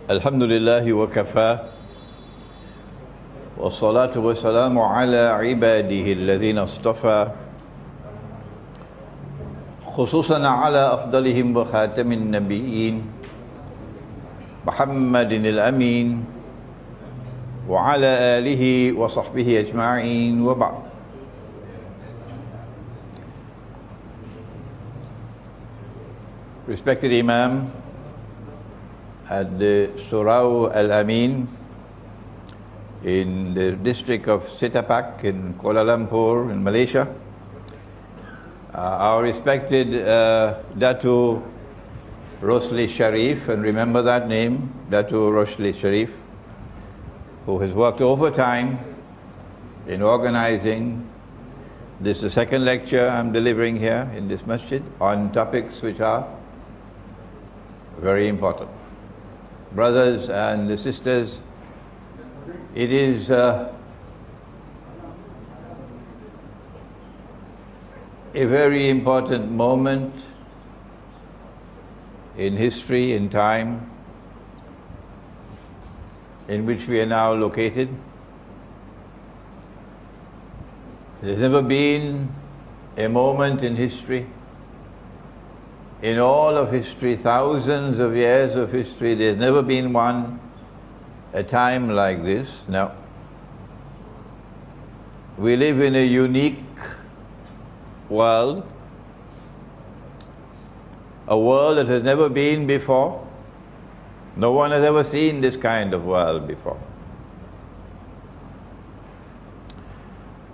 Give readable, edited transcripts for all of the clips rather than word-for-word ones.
الحمد لله وكفى والصلاة والسلام على عباده الذين اصطفى خصوصا على أفضلهم وخاتم النبيين محمد الأمين وعلى آله وصحبه أجمعين وبعد. Respected Imam at the Surau Al-Amin in the district of Setapak in Kuala Lumpur in Malaysia, our respected Datu Rosli Sharif, and remember that name, Datu Rosli Sharif, who has worked overtime in organizing this, the second lecture I'm delivering here in this masjid on topics which are very important. Brothers and sisters, it is a very important moment in history, in time, in which we are now located. There's never been a moment in history, in all of history, thousands of years of history, there's never been a time like this. No. We live in a unique world, a world that has never been before. No one has ever seen this kind of world before.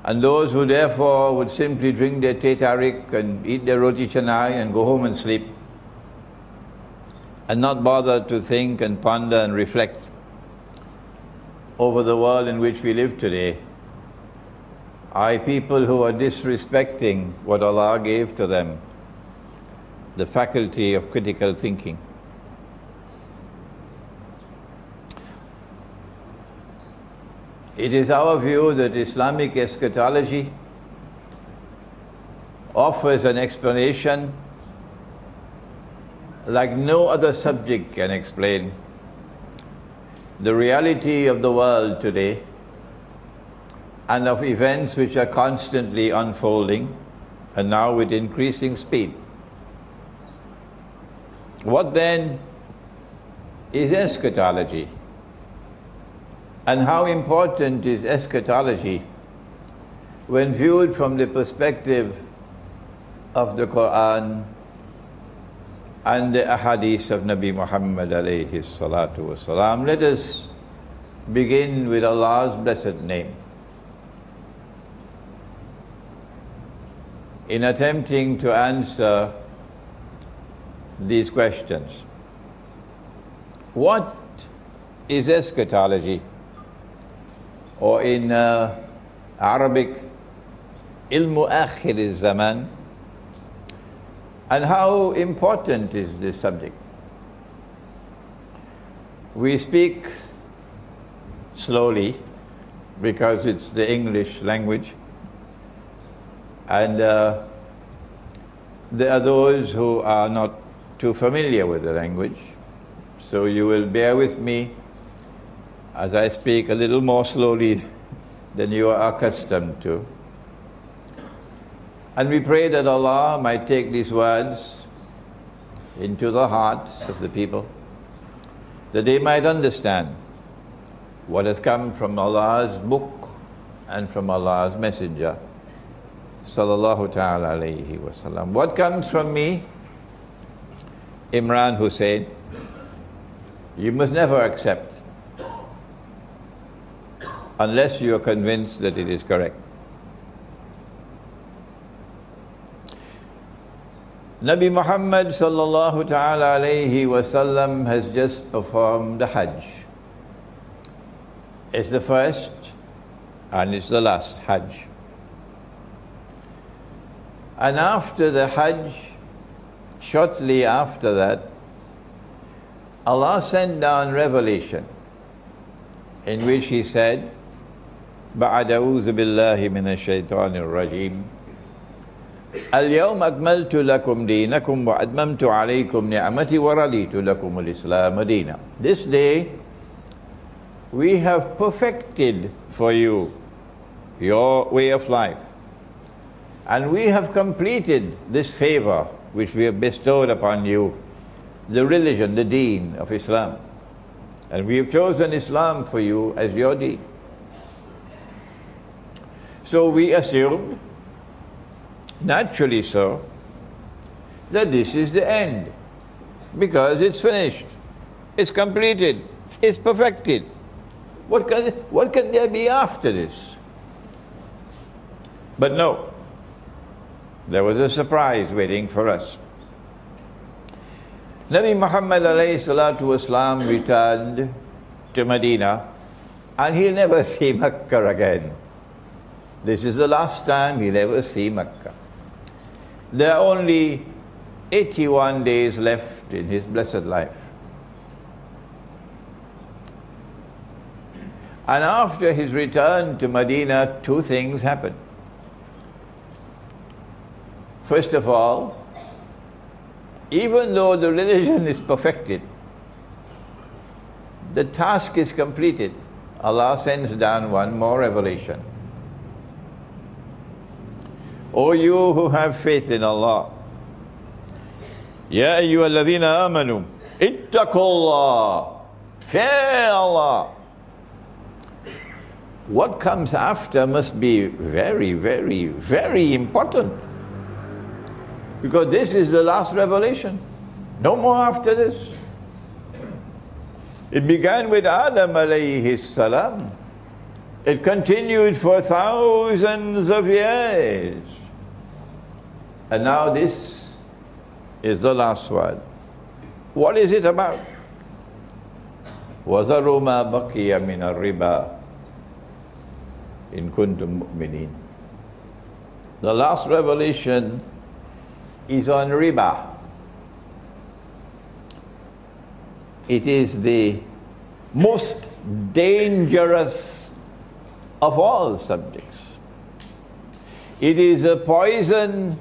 And those who therefore would simply drink their teh tarik and eat their roti canai and go home and sleep, and not bother to think and ponder and reflect over the world in which we live today, are people who are disrespecting what Allah gave to them, the faculty of critical thinking. It is our view that Islamic eschatology offers an explanation like no other subject can explain the reality of the world today and of events which are constantly unfolding and now with increasing speed. What then is eschatology? And how important is eschatology when viewed from the perspective of the Quran and the ahadith of Nabi Muhammad alayhi salatu wasalam? Let us begin with Allah's blessed name in attempting to answer these questions. What is eschatology? Or in Arabic, Ilmu Akhir Zaman, and how important is this subject? We speak slowly because it's the English language, and there are those who are not too familiar with the language, so you will bear with me as I speak a little more slowly than you are accustomed to. And we pray that Allah might take these words into the hearts of the people, that they might understand what has come from Allah's book and from Allah's messenger, sallallahu ta'ala alayhi wa sallam. What comes from me, Imran Hosein, you must never accept unless you are convinced that it is correct. Nabi Muhammad sallallahu ta'ala alayhi wa sallam has just performed the Hajj. It's the first and it's the last Hajj. And after the Hajj, shortly after that, Allah sent down revelation in which He said, بعد أعوذ بالله من الشيطان الرجيم اليوم أكملت لكم دينكم وأتممت عليكم نعمتي ورضيت لكم الإسلام دينا. This day we have perfected for you your way of life, and we have completed this favor which we have bestowed upon you, the religion, the deen of Islam, and we have chosen Islam for you as your deen. So we assumed, naturally so, that this is the end, because it's finished, it's completed, it's perfected. What can there be after this? But no, there was a surprise waiting for us. Nabi Muhammad alayhi salatu wasalam returned to Medina, and he'll never see Makkah again. This is the last time he'll ever see Makkah. There are only 81 days left in his blessed life. And after his return to Medina, two things happened. First of all, even though the religion is perfected, the task is completed, Allah sends down one more revelation. O you who have faith in Allah, Ya ayyuhalladhina amanu, ittaqullah, fear Allah. What comes after must be very, very, very important, because this is the last revelation. No more after this. It began with Adam alayhi salam. It continued for thousands of years. And now this is the last one. What is it about? وَذَرُوا مَا بَقِيَ مِنَ الرِّبَا إِن كُنتُم مُؤْمِنِينَ. The last revelation is on riba. It is the most dangerous of all subjects. It is a poison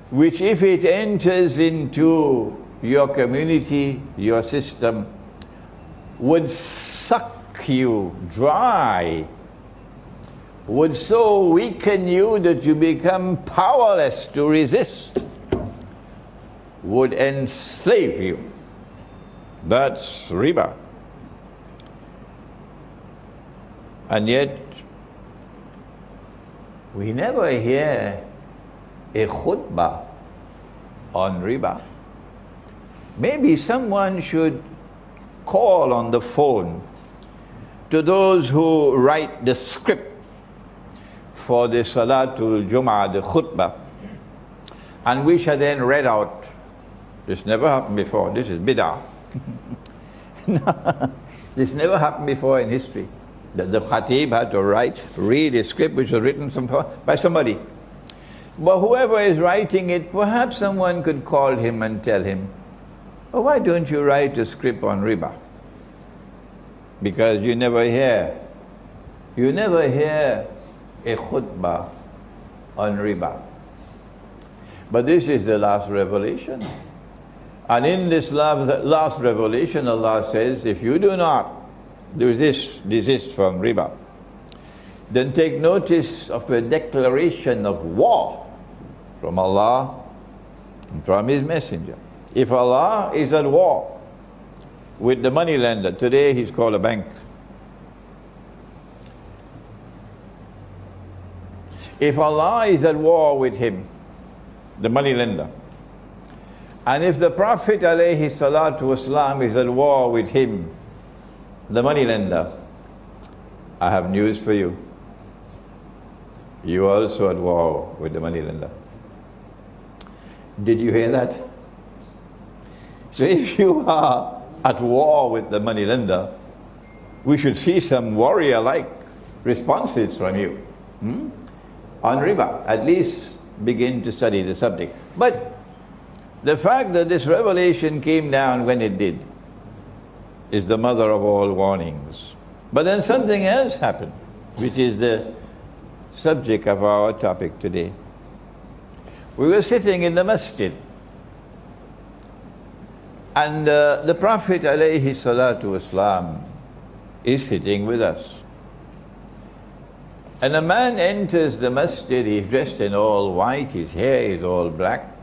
which, if it enters into your community, your system, would suck you dry, would so weaken you that you become powerless to resist, would enslave you. That's riba. And yet, we never hear a khutbah on riba. Maybe someone should call on the phone to those who write the script for the Salatul Jum'ah, the khutbah, and which are then read out. This never happened before. This is bid'ah. This never happened before in history. The khatib had to read a script which was written by somebody. But whoever is writing it, perhaps someone could call him and tell him, oh, why don't you write a script on riba? Because you never hear a khutbah on riba. But this is the last revelation. And in this last revelation, Allah says, if you do not desist from riba, then take notice of a declaration of war from Allah and from His Messenger. If Allah is at war with the money lender, today he's called a bank. If Allah is at war with him, the money lender, and if the Prophet alayhi salatu wasalam is at war with him, the money lender, I have news for you. You are also at war with the money lender. Did you hear that? So if you are at war with the money lender, we should see some warrior-like responses from you. On riba, at least begin to study the subject. But the fact that this revelation came down when it did is the mother of all warnings. But then something else happened, which is the subject of our topic today. We were sitting in the masjid, and the Prophet alayhi salatu wasalam is sitting with us. And a man enters the masjid, he's dressed in all white, his hair is all black,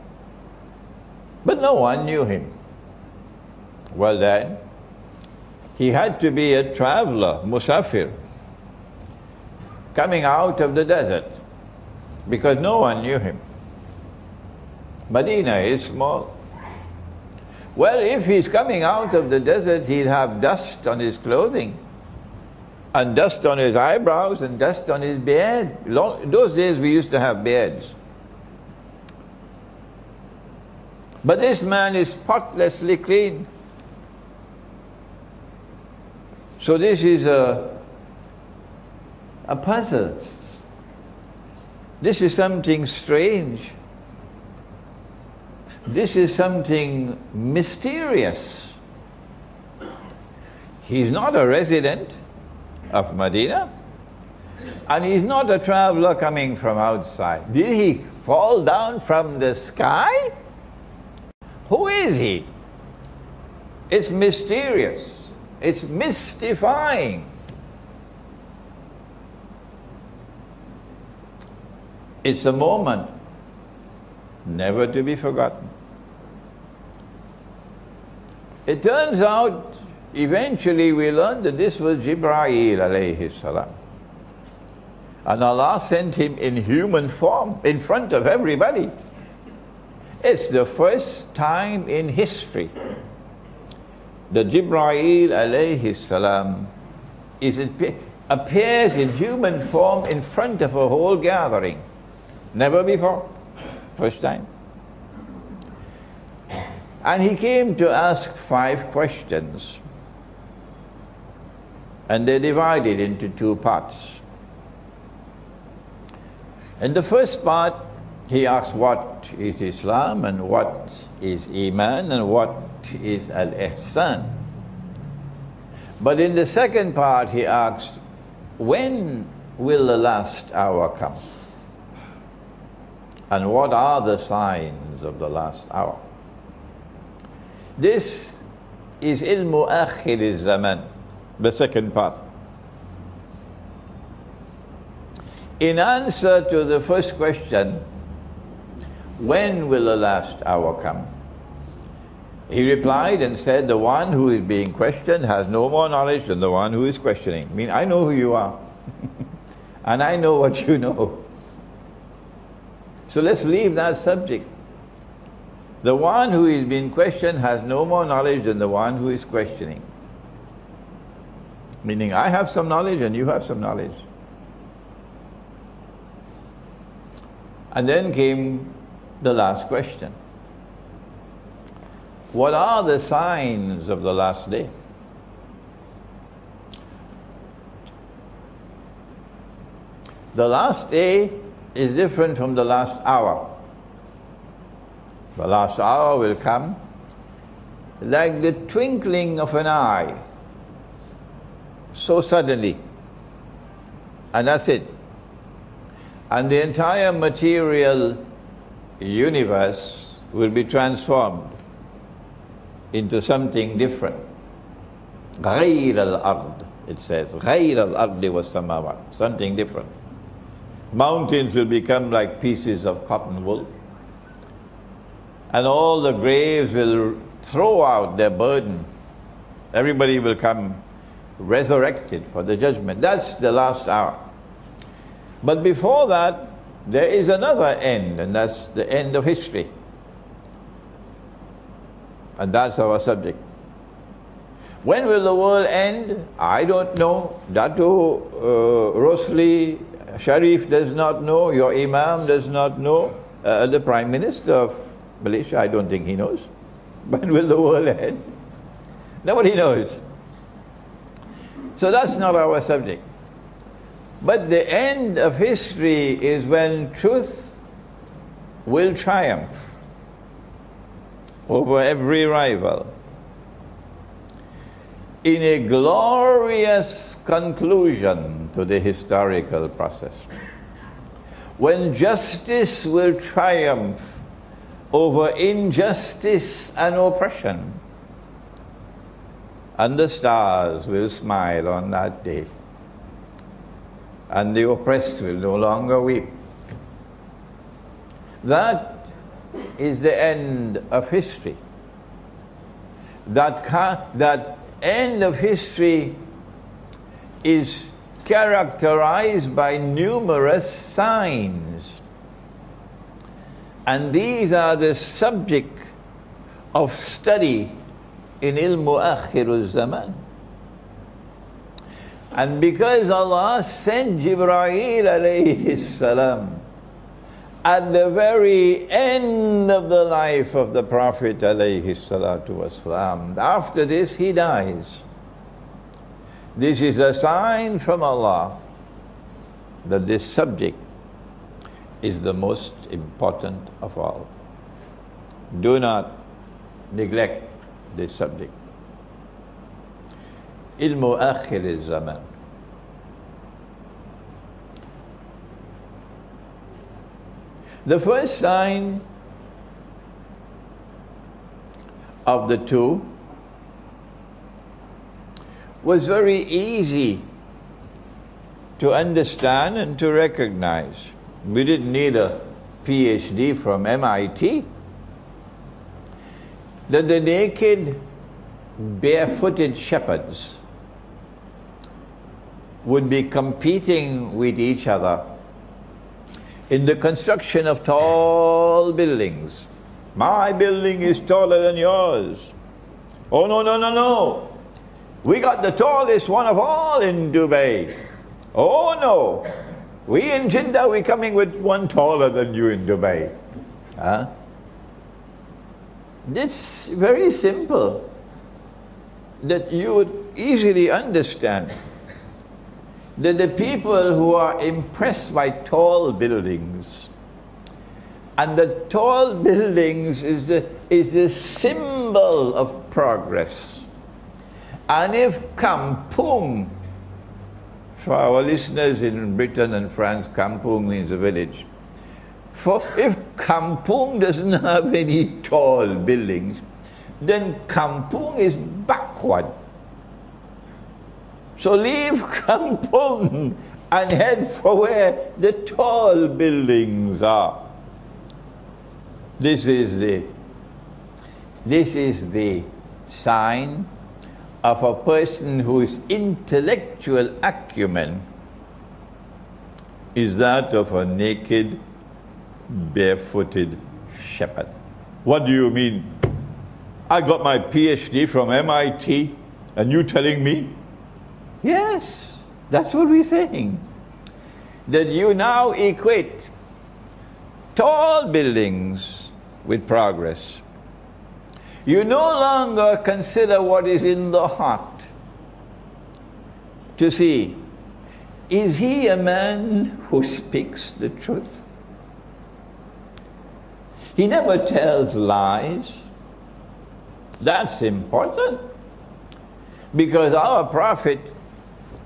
but no one knew him. Well then, he had to be a traveler, musafir, coming out of the desert, because no one knew him. Medina is small. Well, if he's coming out of the desert, he'll have dust on his clothing, and dust on his eyebrows, and dust on his beard. In those days we used to have beards. But this man is spotlessly clean. So this is a puzzle. This is something strange. This is something mysterious. He's not a resident of Medina, and he's not a traveler coming from outside. Did he fall down from the sky? Who is he? It's mysterious. It's mystifying. It's a moment never to be forgotten. It turns out, eventually we learned that this was Jibreel alayhi salam. And Allah sent him in human form in front of everybody. It's the first time in history that Jibreel alayhi salam appears in human form in front of a whole gathering. Never before. First time. And he came to ask 5 questions. And they're divided into 2 parts. In the first part, he asks what is Islam and what is Iman and what is Al-Ihsan. But in the second part, he asks, when will the last hour come? And what are the signs of the last hour? This is Ilmu Akhir Zaman, the second part. In answer to the first question, when will the last hour come? He replied and said, the one who is being questioned has no more knowledge than the one who is questioning. I mean, I know who you are. And I know what you know. So let's leave that subject. The one who is being questioned has no more knowledge than the one who is questioning. Meaning, I have some knowledge and you have some knowledge. And then came the last question. What are the signs of the last day? The last day is different from the last hour. The last hour will come like the twinkling of an eye, so suddenly, and that's it. And the entire material universe will be transformed into something different. غَيْرَ الْأَرْضِ, it says. غَيْرَ الْأَرْضِ وَالسَّمَاوَاتِ, something different. Mountains will become like pieces of cotton wool. And all the graves will throw out their burden. Everybody will come resurrected for the judgment. That's the last hour. But before that, there is another end, and that's the end of history. And that's our subject. When will the world end? I don't know. Dato Rosli Sharif does not know. Your Imam does not know. The Prime Minister of Malaysia, I don't think he knows. When will the world end? Nobody knows. So that's not our subject. But the end of history is when truth will triumph over every rival in a glorious conclusion to the historical process. when justice will triumph over injustice and oppression, and the stars will smile on that day, and the oppressed will no longer weep. That is the end of history. That end of history is characterized by numerous signs. And these are the subject of study in Ilmu Akhir Zaman. And because Allah sent Jibreel alayhi salam at the very end of the life of the Prophet alayhi salatu wasalam, after this he dies. This is a sign from Allah that this subject is the most important of all. Do not neglect this subject. Ilmu Akhir Zaman. The first sign of the two was very easy to understand and to recognize. We didn't need a PhD from MIT. That the naked, barefooted shepherds would be competing with each other in the construction of tall buildings. My building is taller than yours. Oh, no, no, no, no. We got the tallest one of all in Dubai. Oh, no. We in Jeddah, we're coming with one taller than you in Dubai. Huh? This very simple, that you would easily understand that the people who are impressed by tall buildings, and the tall buildings is a symbol of progress. And if Kampung, for our listeners in Britain and France, Kampung means a village. For if Kampung doesn't have any tall buildings, then Kampung is backward. So leave Kampung and head for where the tall buildings are. This is the sign of a person whose intellectual acumen is that of a naked, barefooted shepherd. What do you mean? I got my PhD from MIT and you telling me? Yes, that's what we're saying. That you now equate tall buildings with progress. You no longer consider what is in the heart to see, is he a man who speaks the truth? He never tells lies. That's important. Because our Prophet,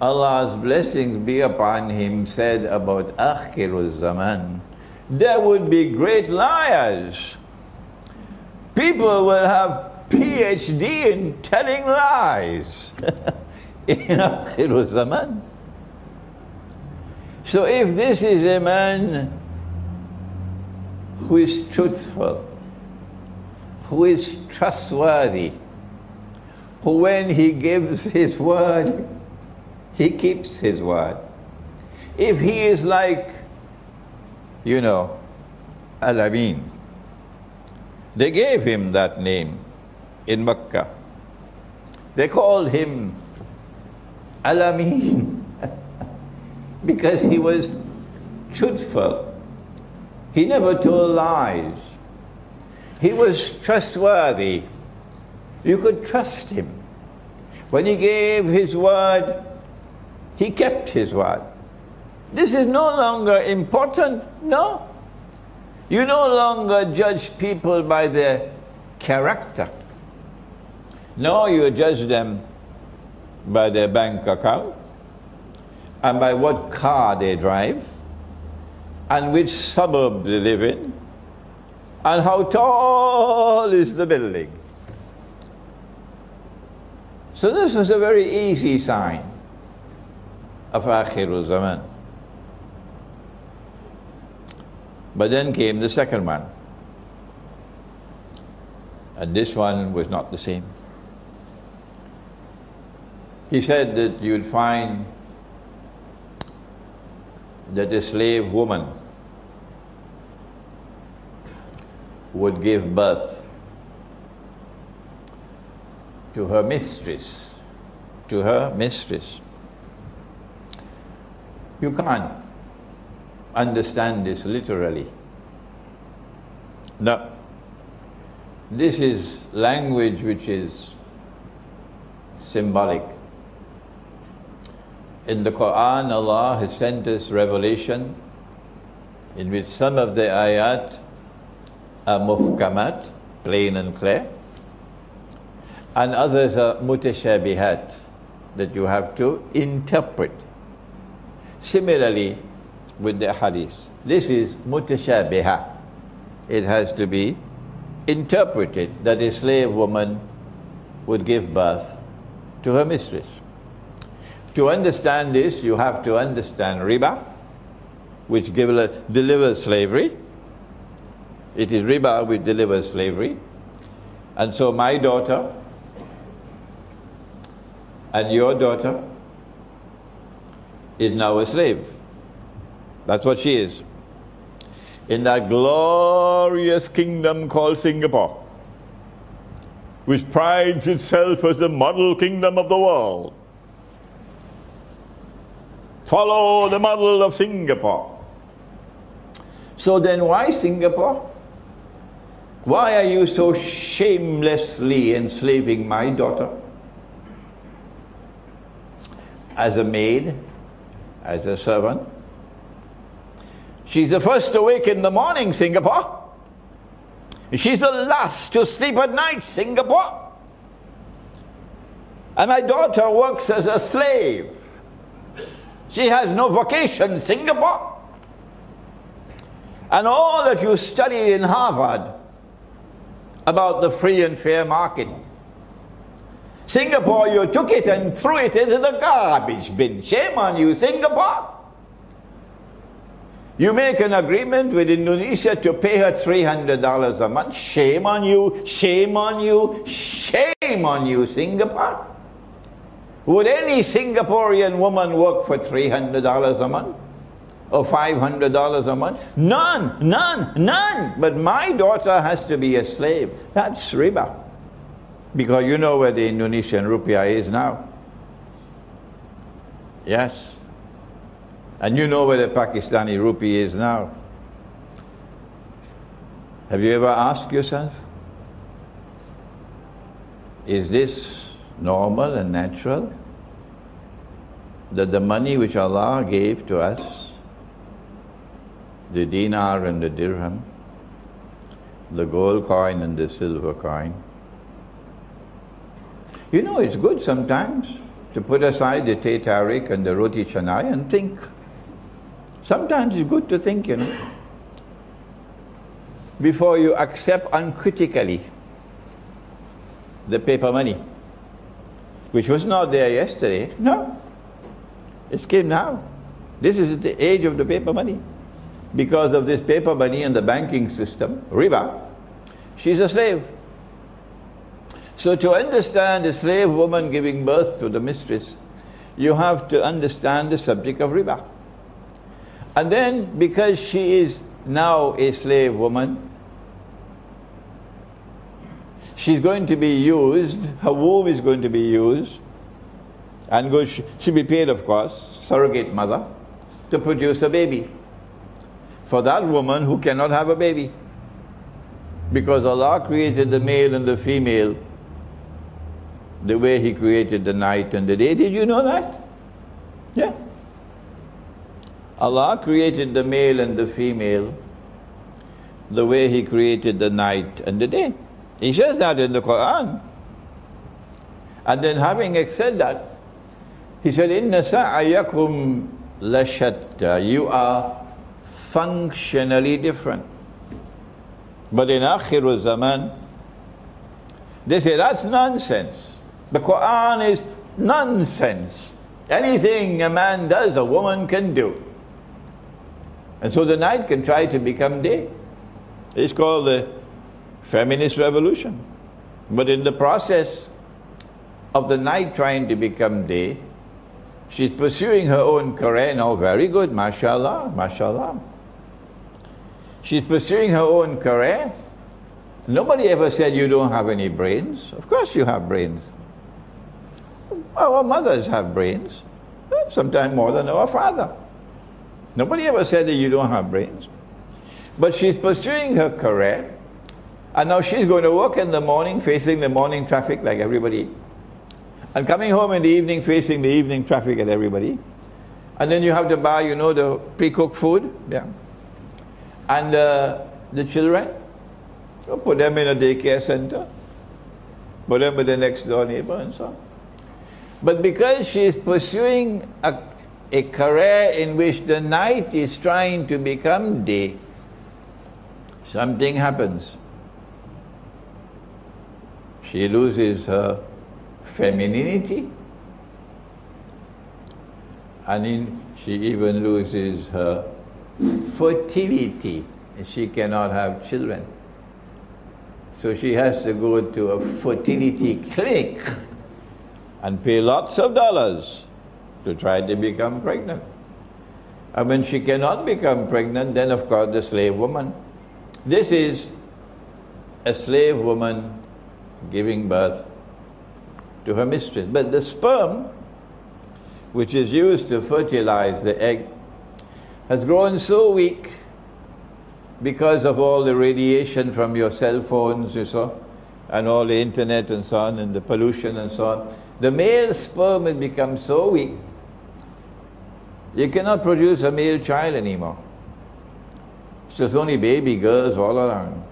Allah's blessings be upon him, said about Akhir Zaman, there would be great liars. People will have PhD in telling lies in Akhir Zaman. So if this is a man who is truthful, who is trustworthy, who when he gives his word, he keeps his word. If he is like, you know, Al-Amin, they gave him that name in Mecca. They called him Al-Amin because he was truthful. He never told lies. He was trustworthy. You could trust him. When he gave his word, he kept his word. This is no longer important, no. You no longer judge people by their character. No, you judge them by their bank account and by what car they drive and which suburb they live in, and how tall is the building. So this was a very easy sign of Akhir Zaman. But then came the second one. And this one was not the same. He said that you'd find that a slave woman would give birth to her mistress, You can't understand this literally. No. This is language which is symbolic. In the Quran, Allah has sent us revelation in which some of the ayat are muhkamat, plain and clear, and others are mutashabihat, that you have to interpret. Similarly with the hadith, this is mutashabiha. It has to be interpreted that a slave woman would give birth to her mistress. To understand this, you have to understand riba, which delivers slavery. It is riba which delivers slavery. And so my daughter and your daughter is now a slave. That's what she is. In that glorious kingdom called Singapore, which prides itself as the model kingdom of the world. Follow the model of Singapore. So then why Singapore? Why are you so shamelessly enslaving my daughter? As a maid, as a servant. She's the first to wake in the morning, Singapore. She's the last to sleep at night, Singapore. And my daughter works as a slave. She has no vocation, Singapore. And all that you studied in Harvard about the free and fair market, Singapore, you took it and threw it into the garbage bin. Shame on you, Singapore. You make an agreement with Indonesia to pay her $300 a month. Shame on you, shame on you, shame on you, Singapore. Would any Singaporean woman work for $300 a month? Or $500 a month? None, none, none. But my daughter has to be a slave. That's riba. Because you know where the Indonesian rupiah is now. Yes. And you know where the Pakistani rupee is now. Have you ever asked yourself, is this normal and natural? That the money which Allah gave to us, the dinar and the dirham, the gold coin and the silver coin, you know, it's good sometimes to put aside the teh tarik and the roti canai and think. Sometimes it's good to think, you know, before you accept uncritically the paper money, which was not there yesterday. No, it came now. This is the age of the paper money. Because of this paper money and the banking system, riba, she's a slave. So to understand a slave woman giving birth to the mistress, you have to understand the subject of riba. And then, because she is now a slave woman, she's going to be used, her womb is going to be used, and she'll be paid, of course, surrogate mother, to produce a baby. For that woman who cannot have a baby. Because Allah created the male and the female the way He created the night and the day. Did you know that? Yeah. Allah created the male and the female the way He created the night and the day. He says that in the Quran. And then having said that, He said, Inna sa'ayakum lashatta. You are functionally different. But in Akhir Zaman, they say that's nonsense. The Quran is nonsense. Anything a man does, a woman can do. And so the night can try to become day. It's called the feminist revolution. But in the process of the night trying to become day, she's pursuing her own career now. Very good, mashallah, mashallah. She's pursuing her own career. Nobody ever said you don't have any brains. Of course you have brains. Our mothers have brains, sometimes more than our father. Nobody ever said that you don't have brains. But she's pursuing her career, and now she's going to work in the morning, facing the morning traffic like everybody, and coming home in the evening, facing the evening traffic like everybody. And then you have to buy, you know, the pre-cooked food, yeah. And the children, you put them in a daycare center, put them with the next door neighbor and so on. But because she's pursuing a career in which the night is trying to become day, something happens. She loses her femininity, and she even loses her fertility. She cannot have children. So she has to go to a fertility clinic and pay lots of dollars to try to become pregnant. And when she cannot become pregnant, then of course the slave woman. This is a slave woman giving birth to her mistress. But the sperm, which is used to fertilize the egg, has grown so weak because of all the radiation from your cell phones, you saw, and all the internet and so on, and the pollution and so on. The male sperm has become so weak, you cannot produce a male child anymore. It's just only baby girls all around.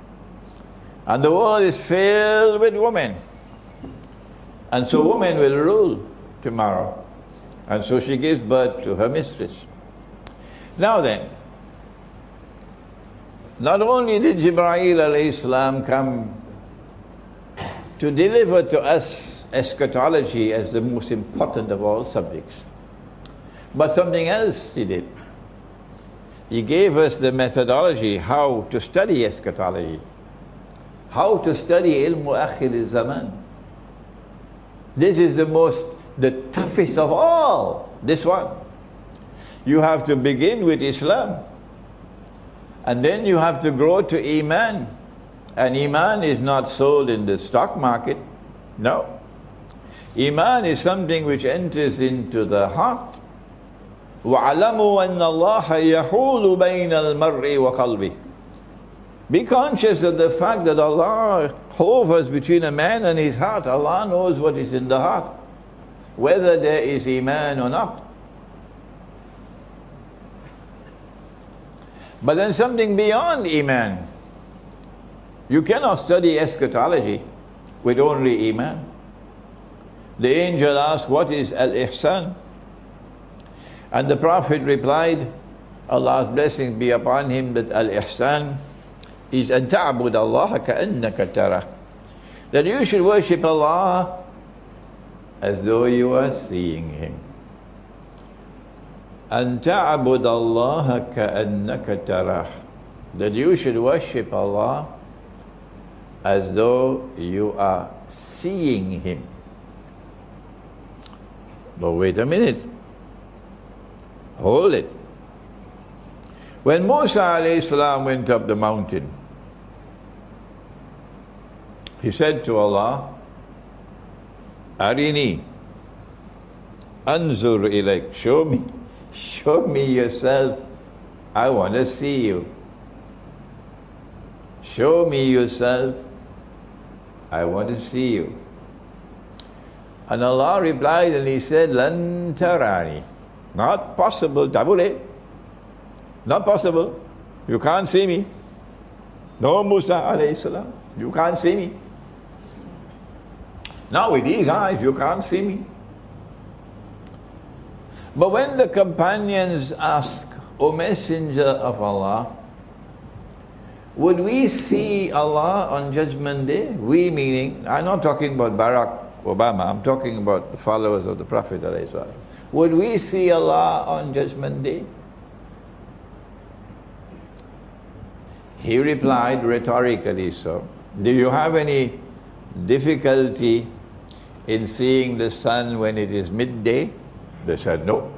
And the world is filled with women. And so women will rule tomorrow. And so she gives birth to her mistress. Now then, not only did Jibreel alayhi salam come to deliver to us eschatology as the most important of all subjects, but something else he did. He gave us the methodology how to study eschatology, how to study Ilmu Akhir Zaman. This is the toughest of all, this one. You have to begin with Islam, and then you have to grow to Iman. And Iman is not sold in the stock market, no. Iman is something which enters into the heart. وَعَلَمُوا أَنَّ اللَّهَ يَحُولُ بَيْنَ الْمَرْءِ وَقَلْبِهِ. Be conscious of the fact that Allah hovers between a man and his heart. Allah knows what is in the heart, whether there is Iman or not. But then something beyond Iman. You cannot study eschatology with only Iman. The angel asked, what is al-ihsan? And the Prophet replied, Allah's blessings be upon him, that al-ihsan is an ta'bud Allah ka'annaka tarah. That you should worship Allah as though you are seeing Him. An ta'bud Allah ka'annaka tarah. That you should worship Allah as though you are seeing Him. But wait a minute. Hold it. When Musa alayhi salam went up the mountain, he said to Allah, Arini, anzur ilayk, show me yourself, I want to see you. Show me yourself, I want to see you. And Allah replied and He said, Lan tarani, not possible, tabule, not possible, you can't see me. No, Musa alayhi salam, you can't see me. Now with these eyes, you can't see me. But when the companions asked, O Messenger of Allah, would we see Allah on Judgment Day? We meaning, I'm not talking about Barack Obama, I'm talking about the followers of the Prophet ﷺ. Would we see Allah on Judgment Day? He replied rhetorically so. Do you have any difficulty in seeing the sun when it is midday? They said no.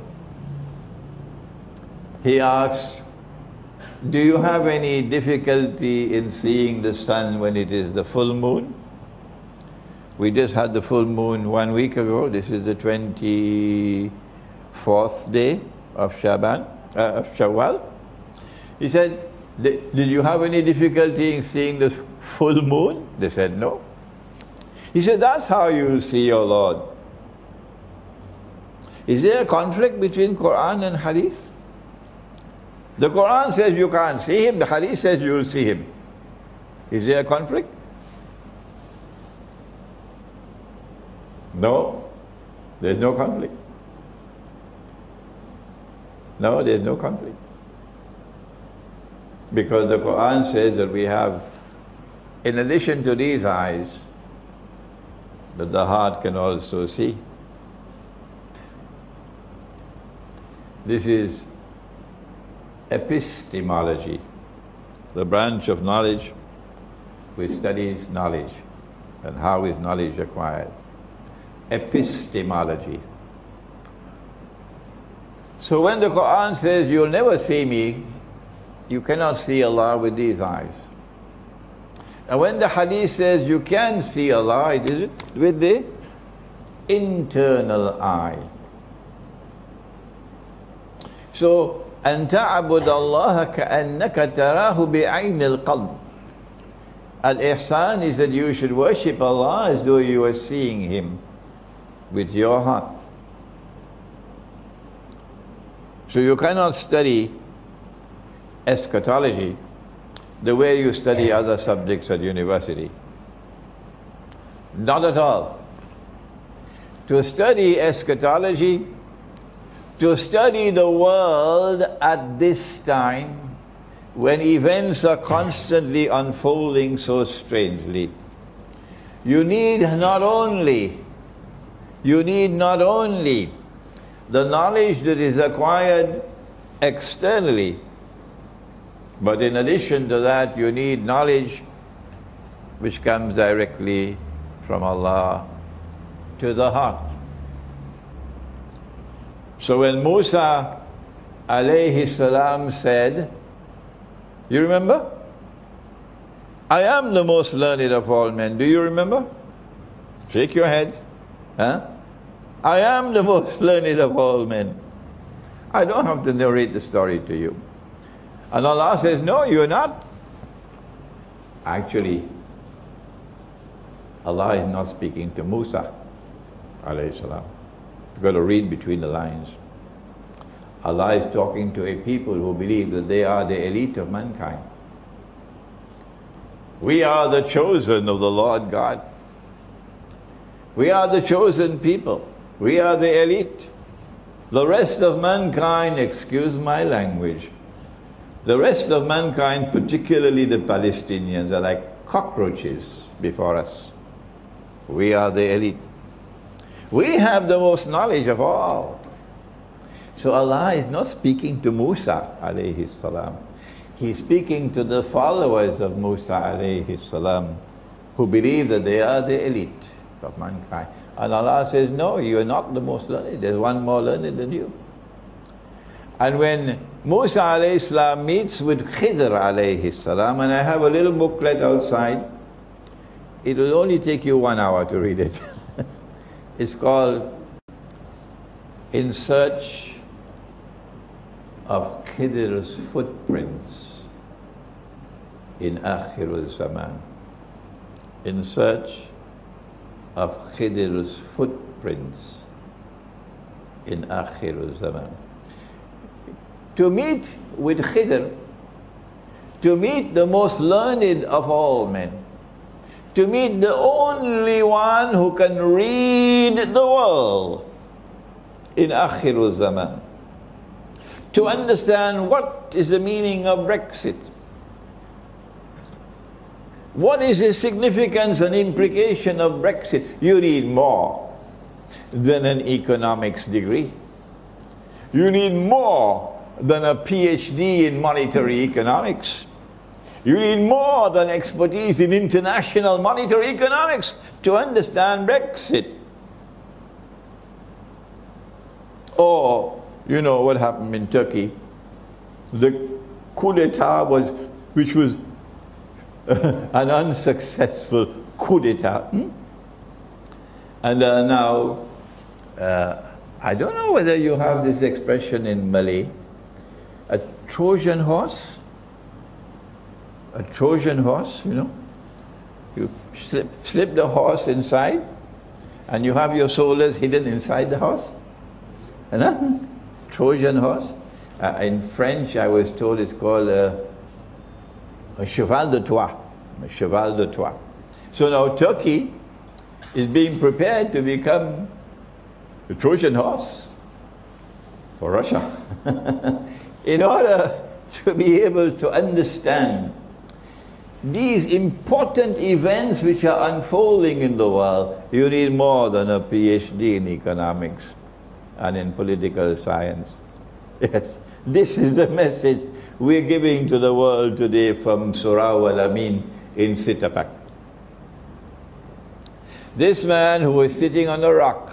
He asked, do you have any difficulty in seeing the sun when it is the full moon? We just had the full moon 1 week ago. This is the 24th day of Shawwal. He said, did you have any difficulty in seeing the full moon? They said no. He said, that's how you see your Lord. Is there a conflict between Quran and Hadith? The Quran says you can't see him, the Hadith says you will see him. Is there a conflict? No, there's no conflict. No, there's no conflict. Because the Quran says that we have, in addition to these eyes, that the heart can also see. This is epistemology, the branch of knowledge which studies knowledge and how is knowledge acquired. Epistemology. So when the Quran says you'll never see me, you cannot see Allah with these eyes. And when the Hadith says you can see Allah, it is with the internal eye. So, أن تعبد الله كأنك تراه بعين القلب. Al-Ihsan is that you should worship Allah as though you are seeing Him with your heart. So you cannot study eschatology the way you study other subjects at university. Not at all. To study eschatology, to study the world at this time, when events are constantly unfolding so strangely, you need not only the knowledge that is acquired externally, but in addition to that, you need knowledge which comes directly from Allah to the heart. So when Musa alayhi salam said, you remember? I am the most learned of all men. Do you remember? Shake your head. Huh? I am the most learned of all men. I don't have to narrate the story to you. And Allah says, no, you're not. Actually, Allah is not speaking to Musa alayhi salam. You've got to read between the lines. Allah is talking to a people who believe that they are the elite of mankind. We are the chosen of the Lord God. We are the chosen people. We are the elite. The rest of mankind, excuse my language, the rest of mankind, particularly the Palestinians, are like cockroaches before us. We are the elite. We have the most knowledge of all. So Allah is not speaking to Musa alayhi salam. He's speaking to the followers of Musa alayhi salam, who believe that they are the elite of mankind. And Allah says, no, you are not the most learned. There's one more learned than you. And when Musa alayhi salam meets with Khidr alayhi salam, and I have a little booklet outside, it will only take you 1 hour to read it. It's called In Search of Khidr's Footprints in Akhir Zaman. In Search of Khidr's Footprints in Akhir Zaman. To meet with Khidr, to meet the most learned of all men, to meet the only one who can read the world in Akhir Zaman, to understand what is the meaning of Brexit. What is the significance and implication of Brexit? You need more than an economics degree. You need more than a PhD in monetary economics. You need more than expertise in international monetary economics to understand Brexit. Or, you know what happened in Turkey? The coup d'etat which was an unsuccessful coup d'etat. And now, I don't know whether you have this expression in Malay, a Trojan horse. A Trojan horse, you know. You slip the horse inside, and you have your soldiers hidden inside the horse. Trojan horse. In French, I was told it's called a cheval de Troie. A cheval de Troie. So now Turkey is being prepared to become the Trojan horse for Russia. In order to be able to understand these important events which are unfolding in the world, you need more than a PhD in economics and in political science. Yes, this is the message we're giving to the world today from Surah Al-Amin in Sitapak. This man who was sitting on a rock,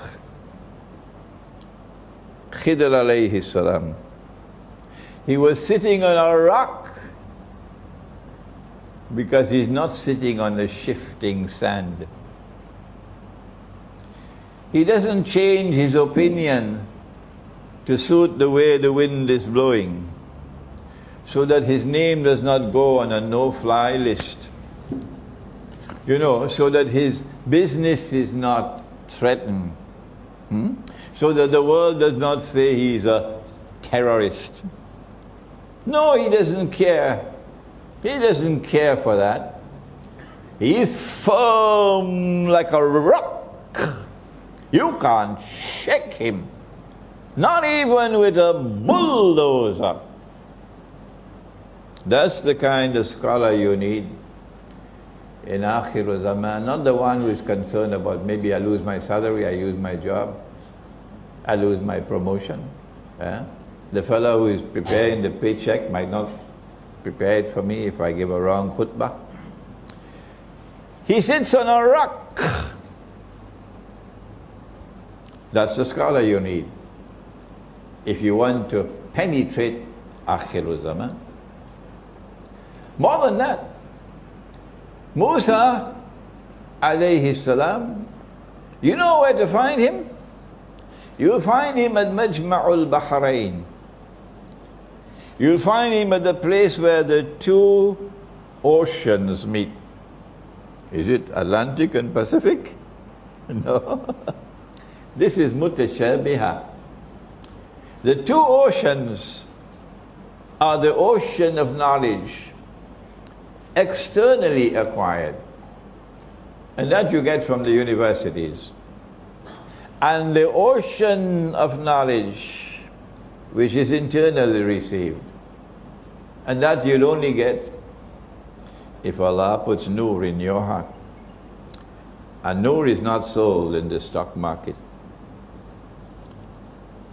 Khidr alayhi salam, he was sitting on a rock because he's not sitting on the shifting sand. He doesn't change his opinion to suit the way the wind is blowing, so that his name does not go on a no-fly list. You know, so that his business is not threatened. So that the world does not say he's a terrorist. No, he doesn't care. He doesn't care for that. He is firm like a rock. You can't shake him. Not even with a bulldozer. That's the kind of scholar you need in Akhir Zaman. Not the one who is concerned about maybe I lose my salary, I lose my job, I lose my promotion. The fellow who is preparing the paycheck might not prepare it for me if I give a wrong khutbah. He sits on a rock. That's the scholar you need if you want to penetrate Akhir Zaman. More than that, Musa alayhi salam, you know where to find him? You'll find him at Majma'ul Bahrain. You'll find him at the place where the two oceans meet. Is it Atlantic and Pacific? No. This is mutashabiha. The two oceans are the ocean of knowledge, externally acquired, and that you get from the universities, and the ocean of knowledge which is internally received, and that you'll only get if Allah puts nur in your heart. And nur is not sold in the stock market.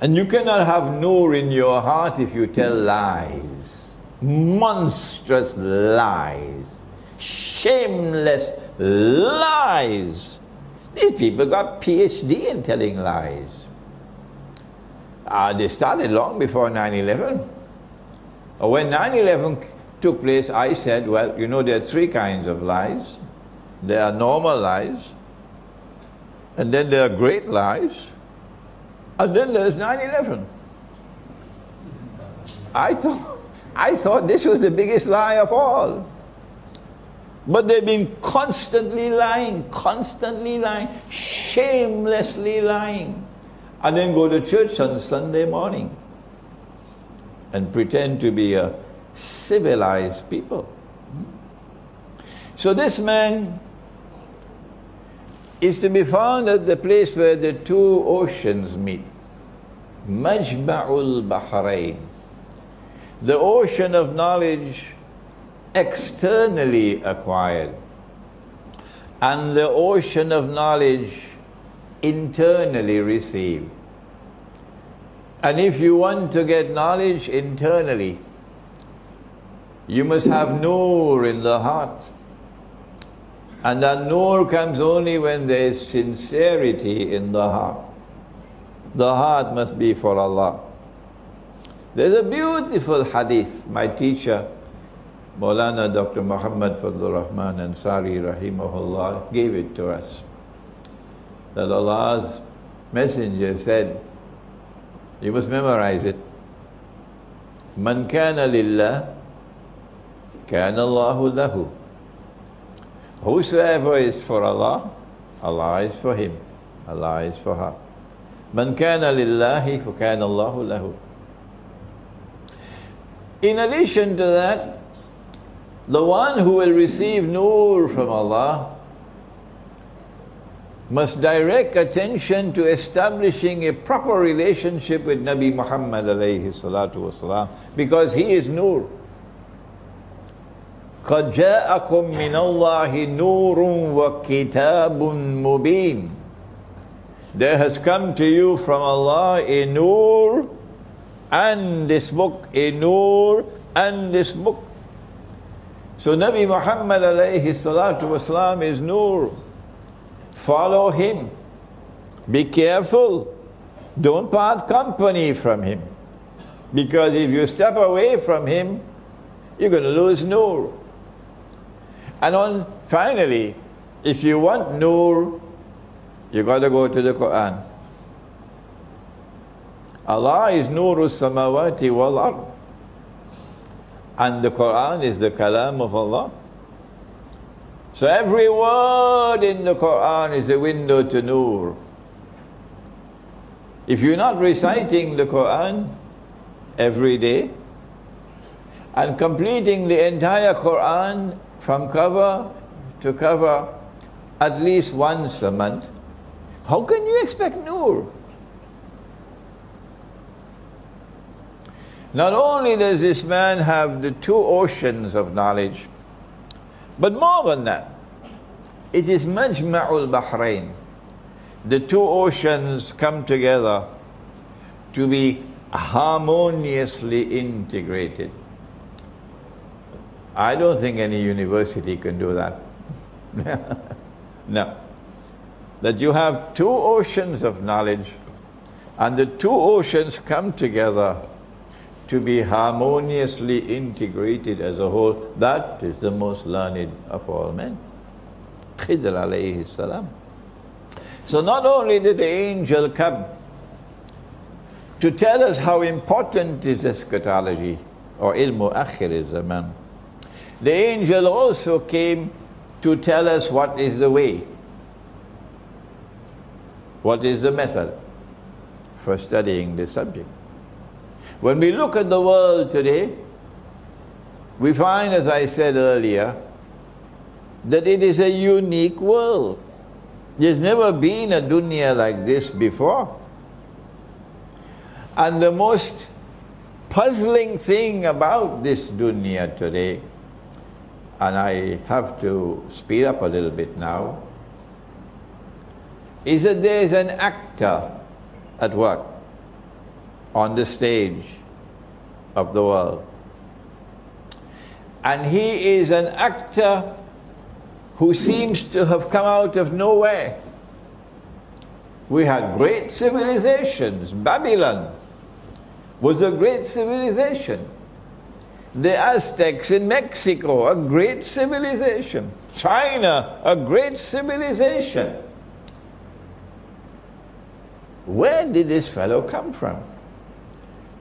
And you cannot have nur in your heart if you tell lies, monstrous lies, shameless lies. These people got PhD in telling lies. They started long before 9/11. When 9/11 took place, I said, well, you know, there are three kinds of lies. There are normal lies, and then there are great lies, and then there's 9/11. I thought this was the biggest lie of all. But they've been constantly lying, shamelessly lying. And then go to church on Sunday morning and pretend to be a civilized people. So this man is to be found at the place where the two oceans meet. Majma'ul Bahrain. the ocean of knowledge externally acquired, and the ocean of knowledge internally received. And if you want to get knowledge internally, you must have nur in the heart. And that nur comes only when there is sincerity in the heart. The heart must be for Allah. There's a beautiful hadith. My teacher, Maulana Dr. Muhammad Fadlur Rahman Ansari Rahimahullah, gave it to us. That Allah's Messenger said, you must memorize it. Man kana lillah, kana Allahu lahu. Whosoever is for Allah, Allah is for him, Allah is for her. Man kana lillahi, kana Allahu lahu. In addition to that, the one who will receive nur from Allah must direct attention to establishing a proper relationship with Nabi Muhammad alayhi salatu wasalam, because he is nur. قَدْ جَاءَكُم مِّنَ اللَّهِ نُورٌ وَكِتَابٌ مُبِينٌ. There has come to you from Allah a nur and this book, a nur and this book. So Nabi Muhammad alayhi salatu wasalam is nur. Follow him. Be careful. Don't part company from him. Because if you step away from him, you're going to lose nur. And finally, if you want nur, you got to go to the Quran. Allah is nuru samawati wal ard. And the Quran is the kalam of Allah. So every word in the Quran is a window to nur. If you're not reciting the Quran every day and completing the entire Quran from cover to cover at least once a month, how can you expect nur? Not only does this man have the two oceans of knowledge, but more than that, it is Majma'ul Bahrain. The two oceans come together to be harmoniously integrated. I don't think any university can do that. No. That you have two oceans of knowledge, and the two oceans come together to be harmoniously integrated as a whole. That is the most learned of all men. Khidr alayhi salam. So not only did the angel come to tell us how important is eschatology, or Ilmu Akhir Zaman, the angel also came to tell us what is the way, what is the method for studying this subject. When we look at the world today, we find, as I said earlier, that it is a unique world. There's never been a dunya like this before. And the most puzzling thing about this dunya today, and I have to speed up a little bit now, is that there is an actor at work on the stage of the world. And he is an actor who seems to have come out of nowhere. We had great civilizations. Babylon was a great civilization. The Aztecs in Mexico, a great civilization. China, a great civilization. Where did this fellow come from?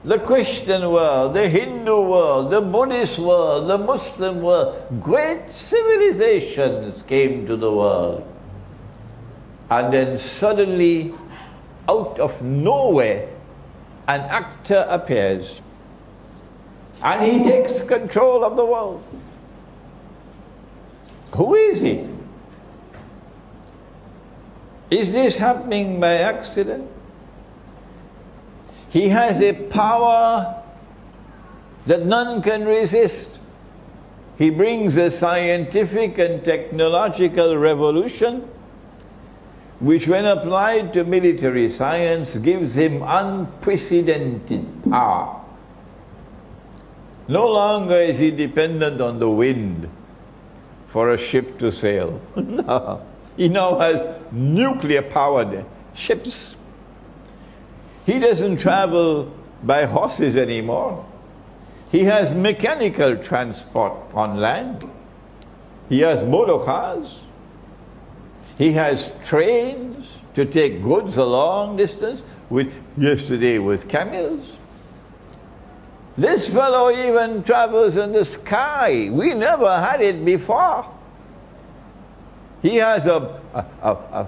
The Christian world, the Hindu world, the Buddhist world, the Muslim world, great civilizations came to the world. And then suddenly, out of nowhere, an actor appears. And he takes control of the world. Who is he? Is this happening by accident? He has a power that none can resist. He brings a scientific and technological revolution which, when applied to military science, gives him unprecedented power. No longer is he dependent on the wind for a ship to sail. No. He now has nuclear-powered ships. He doesn't travel by horses anymore. He has mechanical transport on land. He has motor cars. He has trains to take goods a long distance, which yesterday was camels. This fellow even travels in the sky. We never had it before. He has an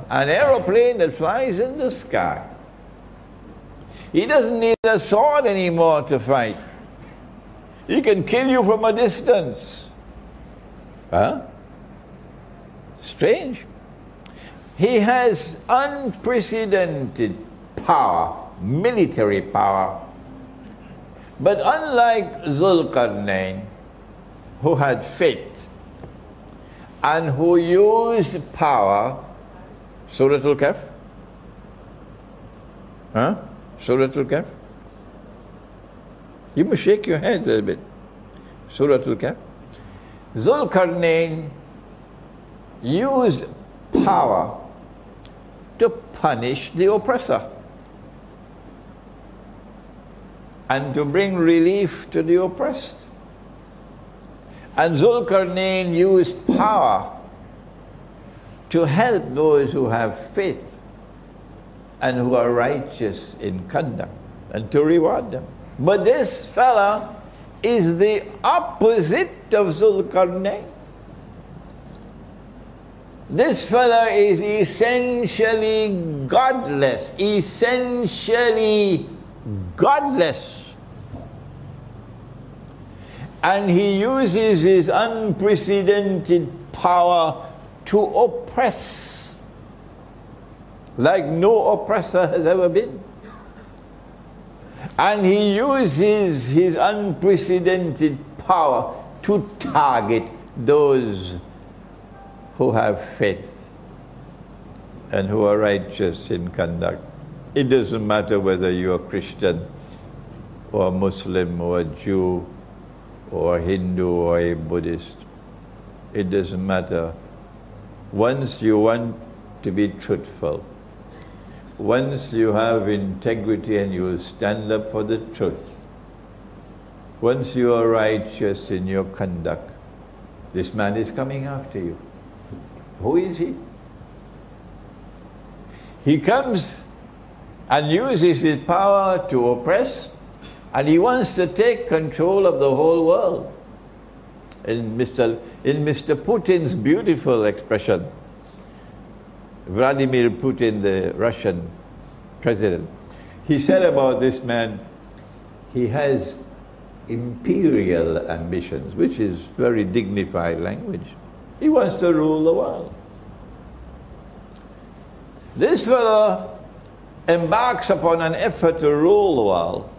aeroplane that flies in the sky. He doesn't need a sword anymore to fight. He can kill you from a distance. Huh? Strange. He has unprecedented power, military power. But unlike Zulqarnain, who had faith and who used power, Surah Al-Kahf? Huh? Surah Al-Kahf? You must shake your head a little bit. Surah Al-Kahf. Zulqarnain used power to punish the oppressor and to bring relief to the oppressed. And Zulqarnain used power to help those who have faith and who are righteous in conduct and to reward them. But this fella is the opposite of Zulqarnain. This fella is essentially godless, essentially godless. And he uses his unprecedented power to oppress like no oppressor has ever been. And he uses his unprecedented power to target those who have faith and who are righteous in conduct. It doesn't matter whether you're a Christian or a Muslim or a Jew or a Hindu or a Buddhist. It doesn't matter. Once you want to be truthful, once you have integrity and you will stand up for the truth, once you are righteous in your conduct, this man is coming after you. Who is he? He comes and uses his power to oppress, and he wants to take control of the whole world. In Mr. Putin's beautiful expression, Vladimir Putin, the Russian president, he said about this man, he has imperial ambitions, which is very dignified language. He wants to rule the world. This fellow embarks upon an effort to rule the world,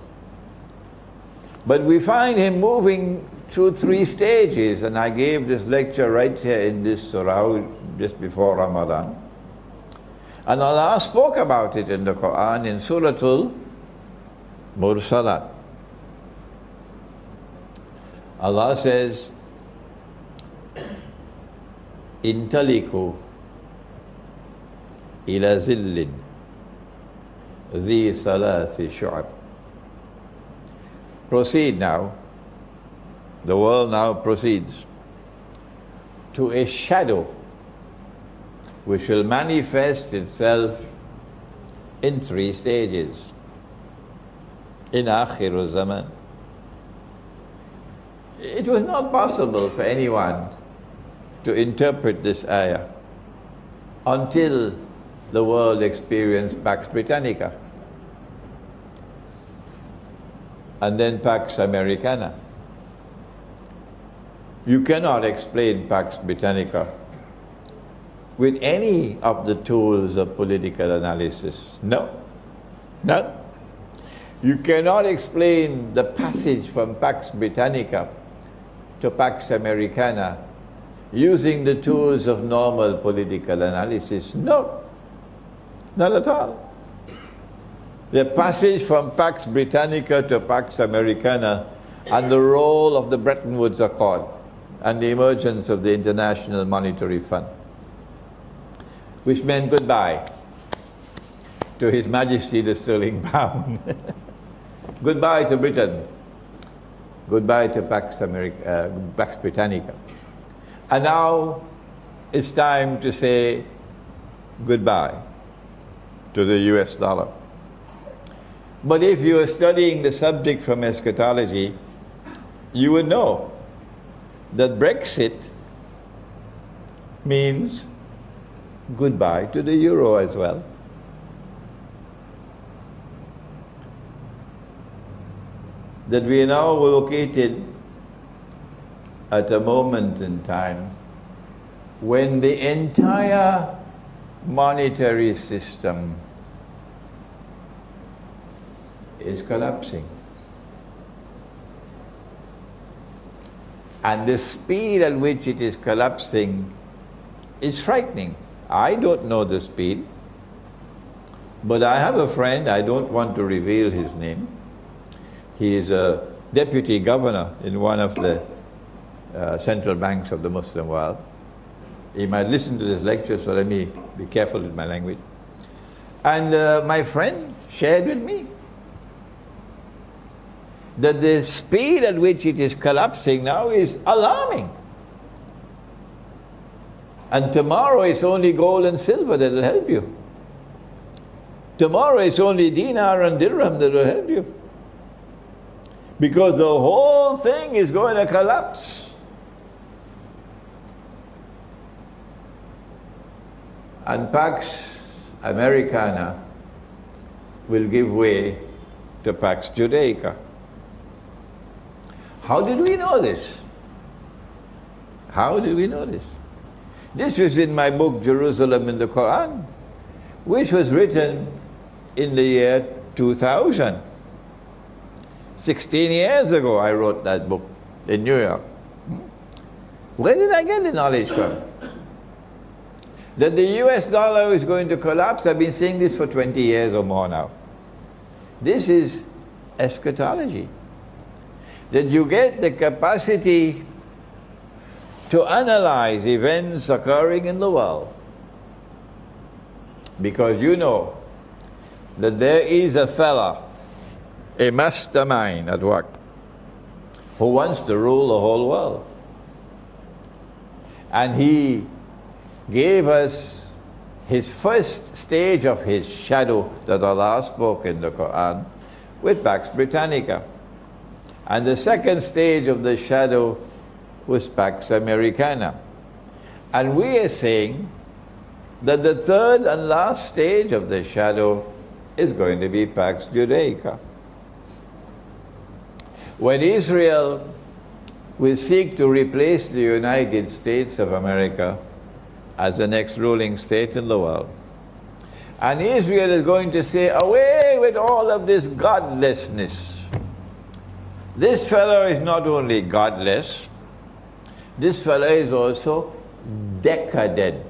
but we find him moving through 3 stages, and I gave this lecture right here in this surah just before Ramadan. And Allah spoke about it in the Quran in Surah Al-Mursalat. Allah says, Intaliku ila zillin dhi salathi shu'ab. Proceed now, the world now proceeds to a shadow which will manifest itself in 3 stages. In Akhir Zaman. It was not possible for anyone to interpret this ayah until the world experienced Pax Britannica and then Pax Americana. You cannot explain Pax Britannica with any of the tools of political analysis. No, no. You cannot explain the passage from Pax Britannica to Pax Americana using the tools of normal political analysis. No, not at all. The passage from Pax Britannica to Pax Americana and the role of the Bretton Woods Accord and the emergence of the International Monetary Fund, which meant goodbye to His Majesty the Sterling Pound. Goodbye to Britain. Goodbye to Pax Britannica. And now it's time to say goodbye to the US dollar. But if you are studying the subject from eschatology, you would know that Brexit means goodbye to the euro as well. That we are now located at a moment in time when the entire monetary system is collapsing. And the speed at which it is collapsing is frightening. I don't know the speed, but I have a friend, I don't want to reveal his name. He is a deputy governor in one of the central banks of the Muslim world. He might listen to this lecture, so let me be careful with my language. And my friend shared with me that the speed at which it is collapsing now is alarming. And tomorrow it's only gold and silver that will help you. Tomorrow it's only dinar and dirham that will help you. Because the whole thing is going to collapse. And Pax Americana will give way to Pax Judaica. How did we know this? How did we know this? This is in my book, Jerusalem in the Quran, which was written in the year 2000. 16 years ago I wrote that book in New York. Where did I get the knowledge from? That the US dollar is going to collapse, I've been saying this for 20 years or more now. This is eschatology. That you get the capacity to analyze events occurring in the world. Because you know that there is a fella, a mastermind at work, who wants to rule the whole world. And he gave us his first stage of his shadow that Allah spoke in the Quran with Pax Britannica. And the second stage of the shadow was Pax Americana. And we are saying that the third and last stage of the shadow is going to be Pax Judaica. When Israel will seek to replace the United States of America as the next ruling state in the world, and Israel is going to say, away with all of this godlessness. This fellow is not only godless, this fellow is also decadent.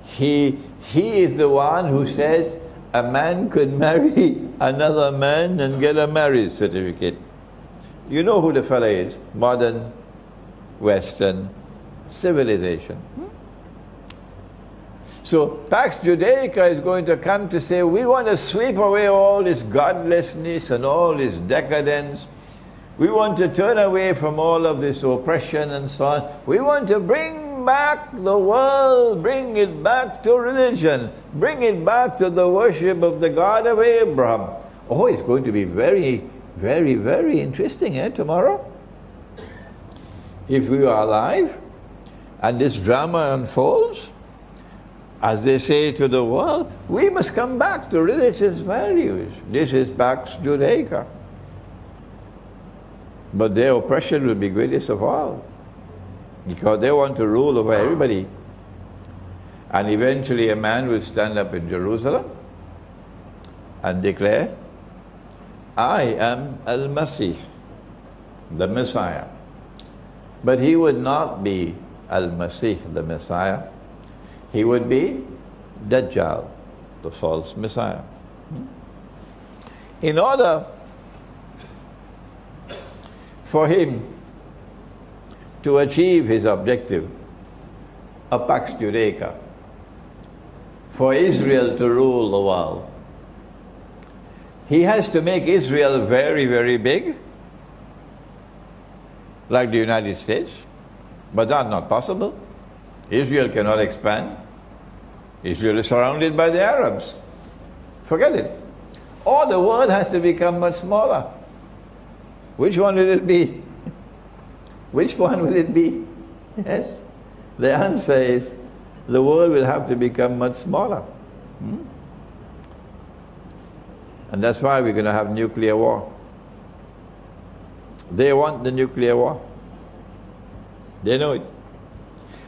He is the one who says a man could marry another man and get a marriage certificate. You know who the fellow is? Modern Western civilization. So Pax Judaica is going to come to say, we want to sweep away all this godlessness and all this decadence. We want to turn away from all of this oppression and so on. We want to bring back the world, bring it back to religion, bring it back to the worship of the God of Abraham. Oh, it's going to be very, very, very interesting, tomorrow. If we are alive and this drama unfolds, as they say to the world, we must come back to religious values. This is Pax Judaica. But their oppression will be greatest of all, because they want to rule over everybody. And eventually a man will stand up in Jerusalem and declare I am Al-Masih, the Messiah. But he would not be Al-Masih, the Messiah. He would be Dajjal, the false Messiah. In order for him to achieve his objective, a Pax Judaica, for Israel to rule the world, he has to make Israel very, very big, like the United States, but that's not possible. Israel cannot expand. Israel is surrounded by the Arabs. Forget it. Or the world has to become much smaller. Which one will it be? Which one will it be? Yes. The answer is the world will have to become much smaller. And that's why we're going to have nuclear war. They want the nuclear war. They know it.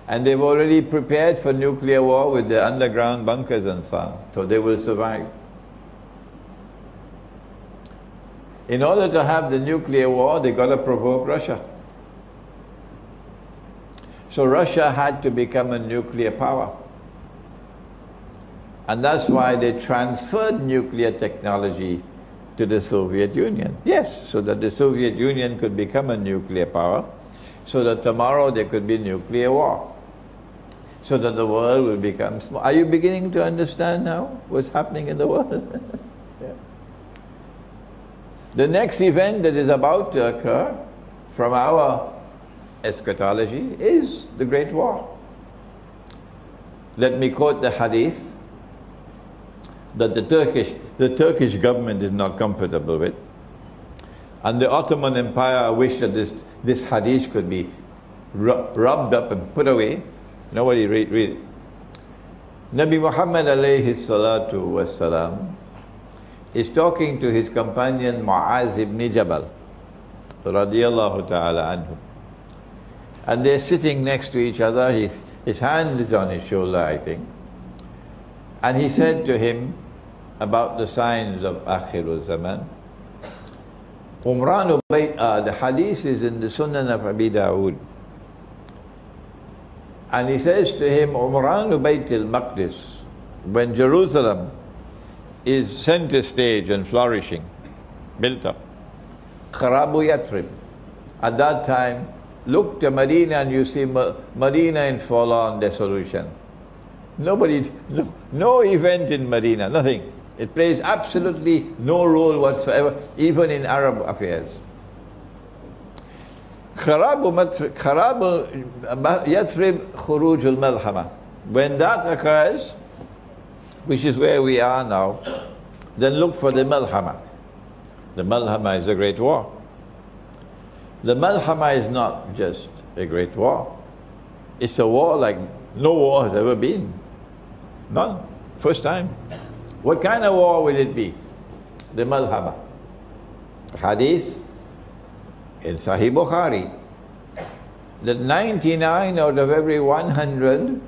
And they've already prepared for nuclear war with the underground bunkers and so on. So they will survive. In order to have the nuclear war, they got to provoke Russia. So Russia had to become a nuclear power. And that's why they transferred nuclear technology to the Soviet Union. Yes, so that the Soviet Union could become a nuclear power, so that tomorrow there could be nuclear war, so that the world will become small. Are you beginning to understand now what's happening in the world? Yeah. The next event that is about to occur from our eschatology is the Great War. Let me quote the hadith that the Turkish government is not comfortable with. And the Ottoman Empire wished that this hadith could be rubbed up and put away. Nobody read it. Nabi Muhammad alayhi salatu wassalam is talking to his companion Mu'az ibn Jabal radiyallahu ta'ala anhu. And they're sitting next to each other. His hand is on his shoulder, I think. And he said to him about the signs of Akhir Zaman. The hadith is in the Sunan of Abi Dawood. And he says to him, Umranu Bayt al-Maqdis, when Jerusalem is center stage and flourishing, built up, Kharabu Yathrib, at that time, look to Medina and you see Medina in forlorn dissolution. No event in Medina, nothing. It plays absolutely no role whatsoever, even in Arab affairs. Kharabu Yathrib Khuruj al-Malhama. When that occurs, which is where we are now, then look for the Malhama. The Malhama is a great war. The Malhama is not just a great war. It's a war like no war has ever been. None. First time. What kind of war will it be? The Malhama. Hadith in Sahih Bukhari that 99 out of every 100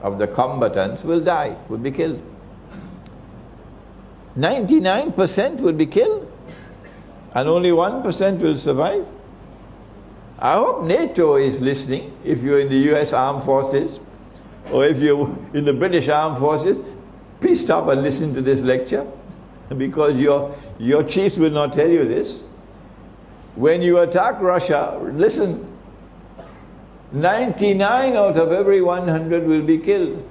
of the combatants will die, will be killed. 99% will be killed and only 1% will survive. I hope NATO is listening. If you're in the US Armed Forces or if you're in the British Armed Forces, please stop and listen to this lecture, because your chiefs will not tell you this. When you attack Russia, listen, 99 out of every 100 will be killed.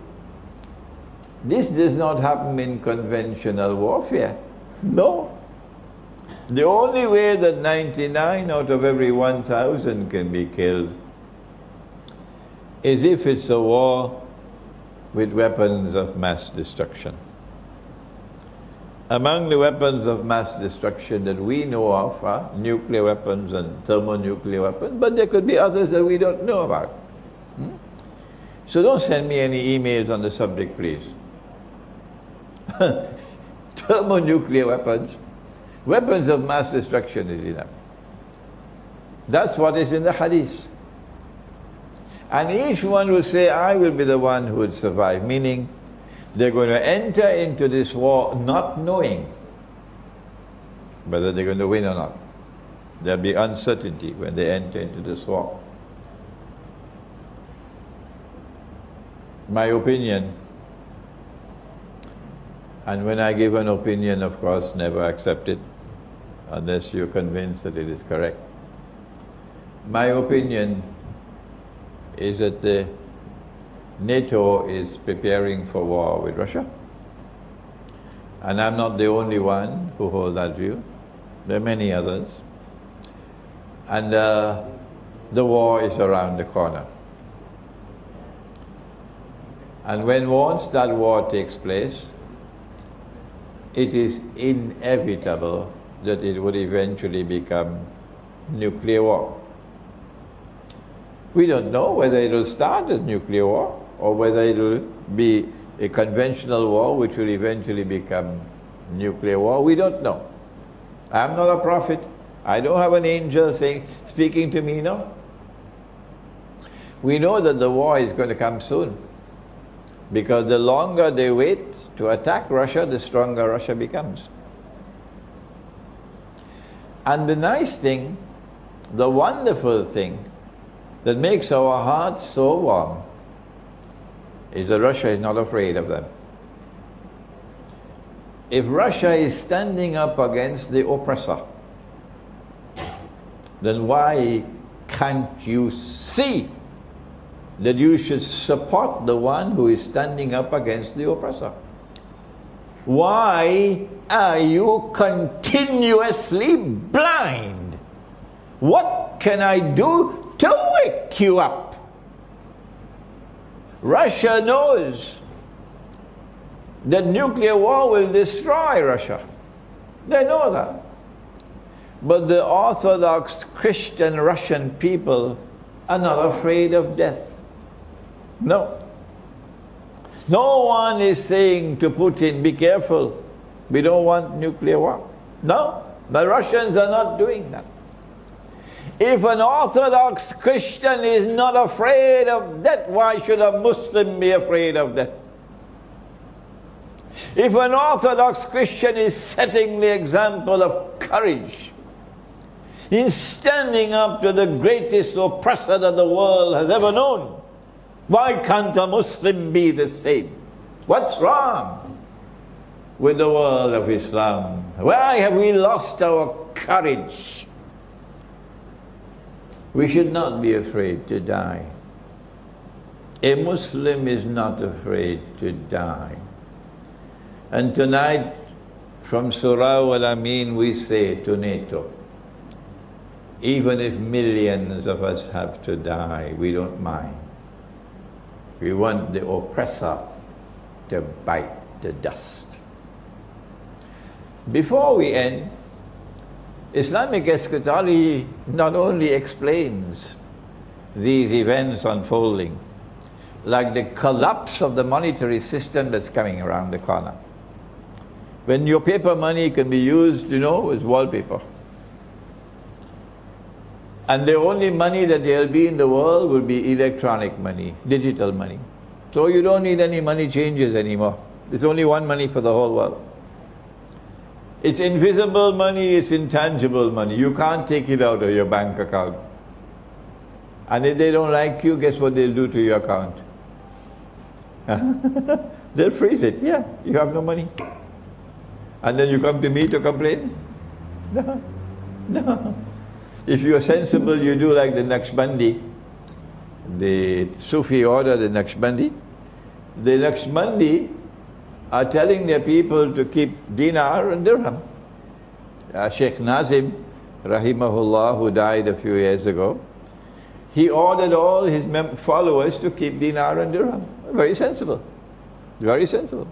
This does not happen in conventional warfare. No. The only way that 99 out of every 1,000 can be killed is if it's a war with weapons of mass destruction. Among the weapons of mass destruction that we know of are nuclear weapons and thermonuclear weapons, but there could be others that we don't know about. So don't send me any emails on the subject, please. Thermonuclear weapons, weapons of mass destruction is enough. That's what is in the hadith. And each one will say, I will be the one who would survive, meaning they're going to enter into this war not knowing whether they're going to win or not. There'll be uncertainty when they enter into this war. My opinion, and when I give an opinion, of course, never accept it unless you're convinced that it is correct. My opinion is that the NATO is preparing for war with Russia. And I'm not the only one who holds that view. There are many others. And the war is around the corner. And once that war takes place, it is inevitable that it would eventually become nuclear war. We don't know whether it will start as nuclear war or whether it will be a conventional war which will eventually become nuclear war. We don't know. I'm not a prophet. I don't have an angel speaking to me, no. We know that the war is going to come soon, because the longer they wait to attack Russia, the stronger Russia becomes. And the nice thing, the wonderful thing that makes our hearts so warm is that Russia is not afraid of them. If Russia is standing up against the oppressor, then why can't you see that you should support the one who is standing up against the oppressor? Why are you continuously blind? What can I do to wake you up? Russia knows that nuclear war will destroy Russia. They know that. But the Orthodox Christian Russian people are not afraid of death. No. No one is saying to Putin, be careful, we don't want nuclear war. No, the Russians are not doing that. If an Orthodox Christian is not afraid of death, why should a Muslim be afraid of death? If an Orthodox Christian is setting the example of courage in standing up to the greatest oppressor that the world has ever known, why can't a Muslim be the same? What's wrong with the world of Islam? Why have we lost our courage? We should not be afraid to die. A Muslim is not afraid to die. And tonight, from Surah Al-Amin, we say to NATO, even if millions of us have to die, we don't mind. We want the oppressor to bite the dust. Before we end, Islamic eschatology not only explains these events unfolding, like the collapse of the monetary system that's coming around the corner. When your paper money can be used, as wallpaper. And the only money that there will be in the world will be electronic money, digital money. So you don't need any money changes anymore. There's only one money for the whole world. It's invisible money, it's intangible money. You can't take it out of your bank account. And if they don't like you, guess what they'll do to your account? They'll freeze it. Yeah, you have no money. And then you come to me to complain? No, no. If you are sensible, you do like the Naqshbandi, the Sufi order, the Naqshbandi. The Naqshbandi are telling their people to keep dinar and dirham. Sheikh Nazim, rahimahullah, who died a few years ago, he ordered all his followers to keep dinar and dirham. Very sensible. Very sensible.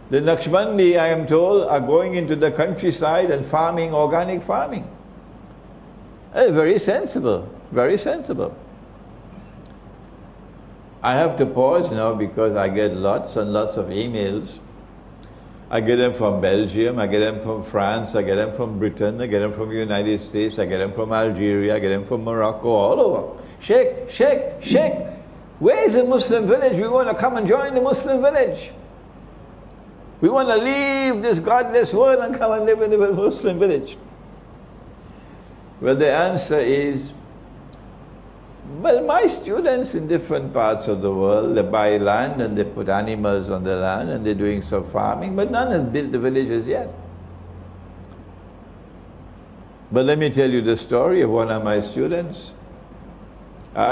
The Naqshbandi, I am told, are going into the countryside and farming, organic farming. Very sensible, very sensible. I have to pause now because I get lots and lots of emails. I get them from Belgium, I get them from France, I get them from Britain, I get them from the United States, I get them from Algeria, I get them from Morocco, all over. Sheikh, where is the Muslim village? We want to come and join the Muslim village. We want to leave this godless world and come and live in a Muslim village. Well, the answer is, well, my students in different parts of the world, they buy land and they put animals on the land and they're doing some farming, but none has built the villages yet. But let me tell you the story of one of my students.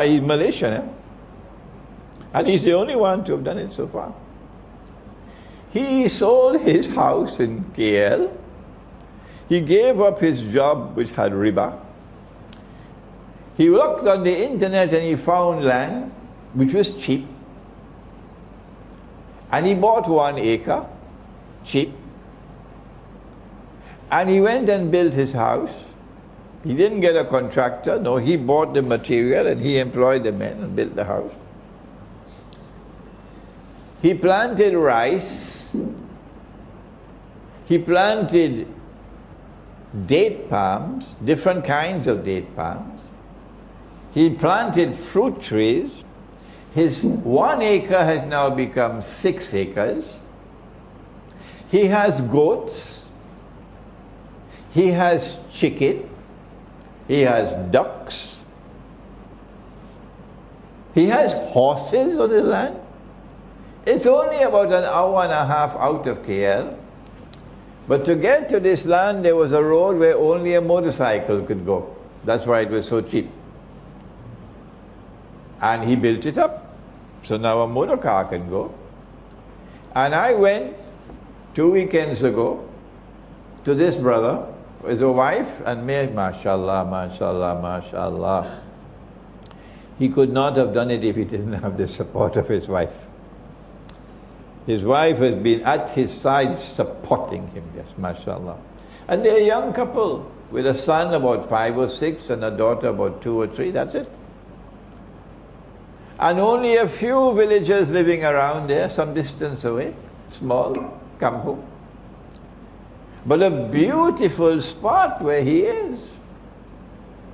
He's Malaysian, and he's the only one to have done it so far. He sold his house in KL. He gave up his job, which had riba. He looked on the internet and he found land, which was cheap. And he bought 1 acre, cheap. And he went and built his house. He didn't get a contractor, no, he bought the material and he employed the men and built the house. He planted rice. He planted date palms, different kinds of date palms. He planted fruit trees. His 1 acre has now become 6 acres. He has goats. He has chicken. He has ducks. He has horses on his land. It's only about an hour and a half out of KL. But to get to this land, there was a road where only a motorcycle could go. That's why it was so cheap. And he built it up. So now a motor car can go. And I went 2 weekends ago to this brother with a wife and me, mashallah, mashallah, mashallah. He could not have done it if he didn't have the support of his wife. His wife has been at his side supporting him, yes, mashallah. And they're a young couple with a son about 5 or 6 and a daughter about 2 or 3, that's it. And only a few villagers living around there, some distance away, small kampung. But a beautiful spot where he is.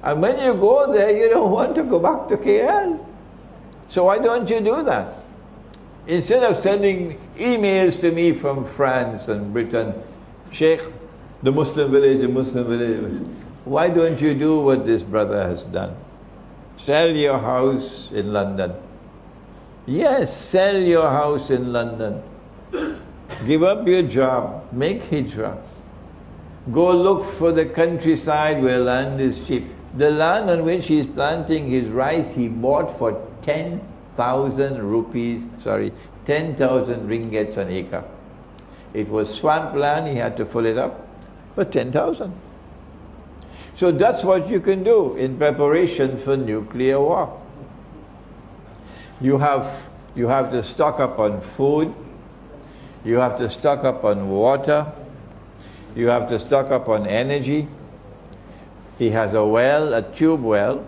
And when you go there, you don't want to go back to KL. So why don't you do that? Instead of sending emails to me from France and Britain, Sheikh, the Muslim village, why don't you do what this brother has done? Sell your house in London. Yes, sell your house in London. Give up your job, make hijrah. Go look for the countryside where land is cheap. The land on which he's planting his rice, he bought for 10,000 rupees, 10,000 ringgits an acre. It was swamp land, he had to fill it up for 10,000. So that's what you can do in preparation for nuclear war. You have to stock up on food, you have to stock up on water, you have to stock up on energy. He has a well, a tube well.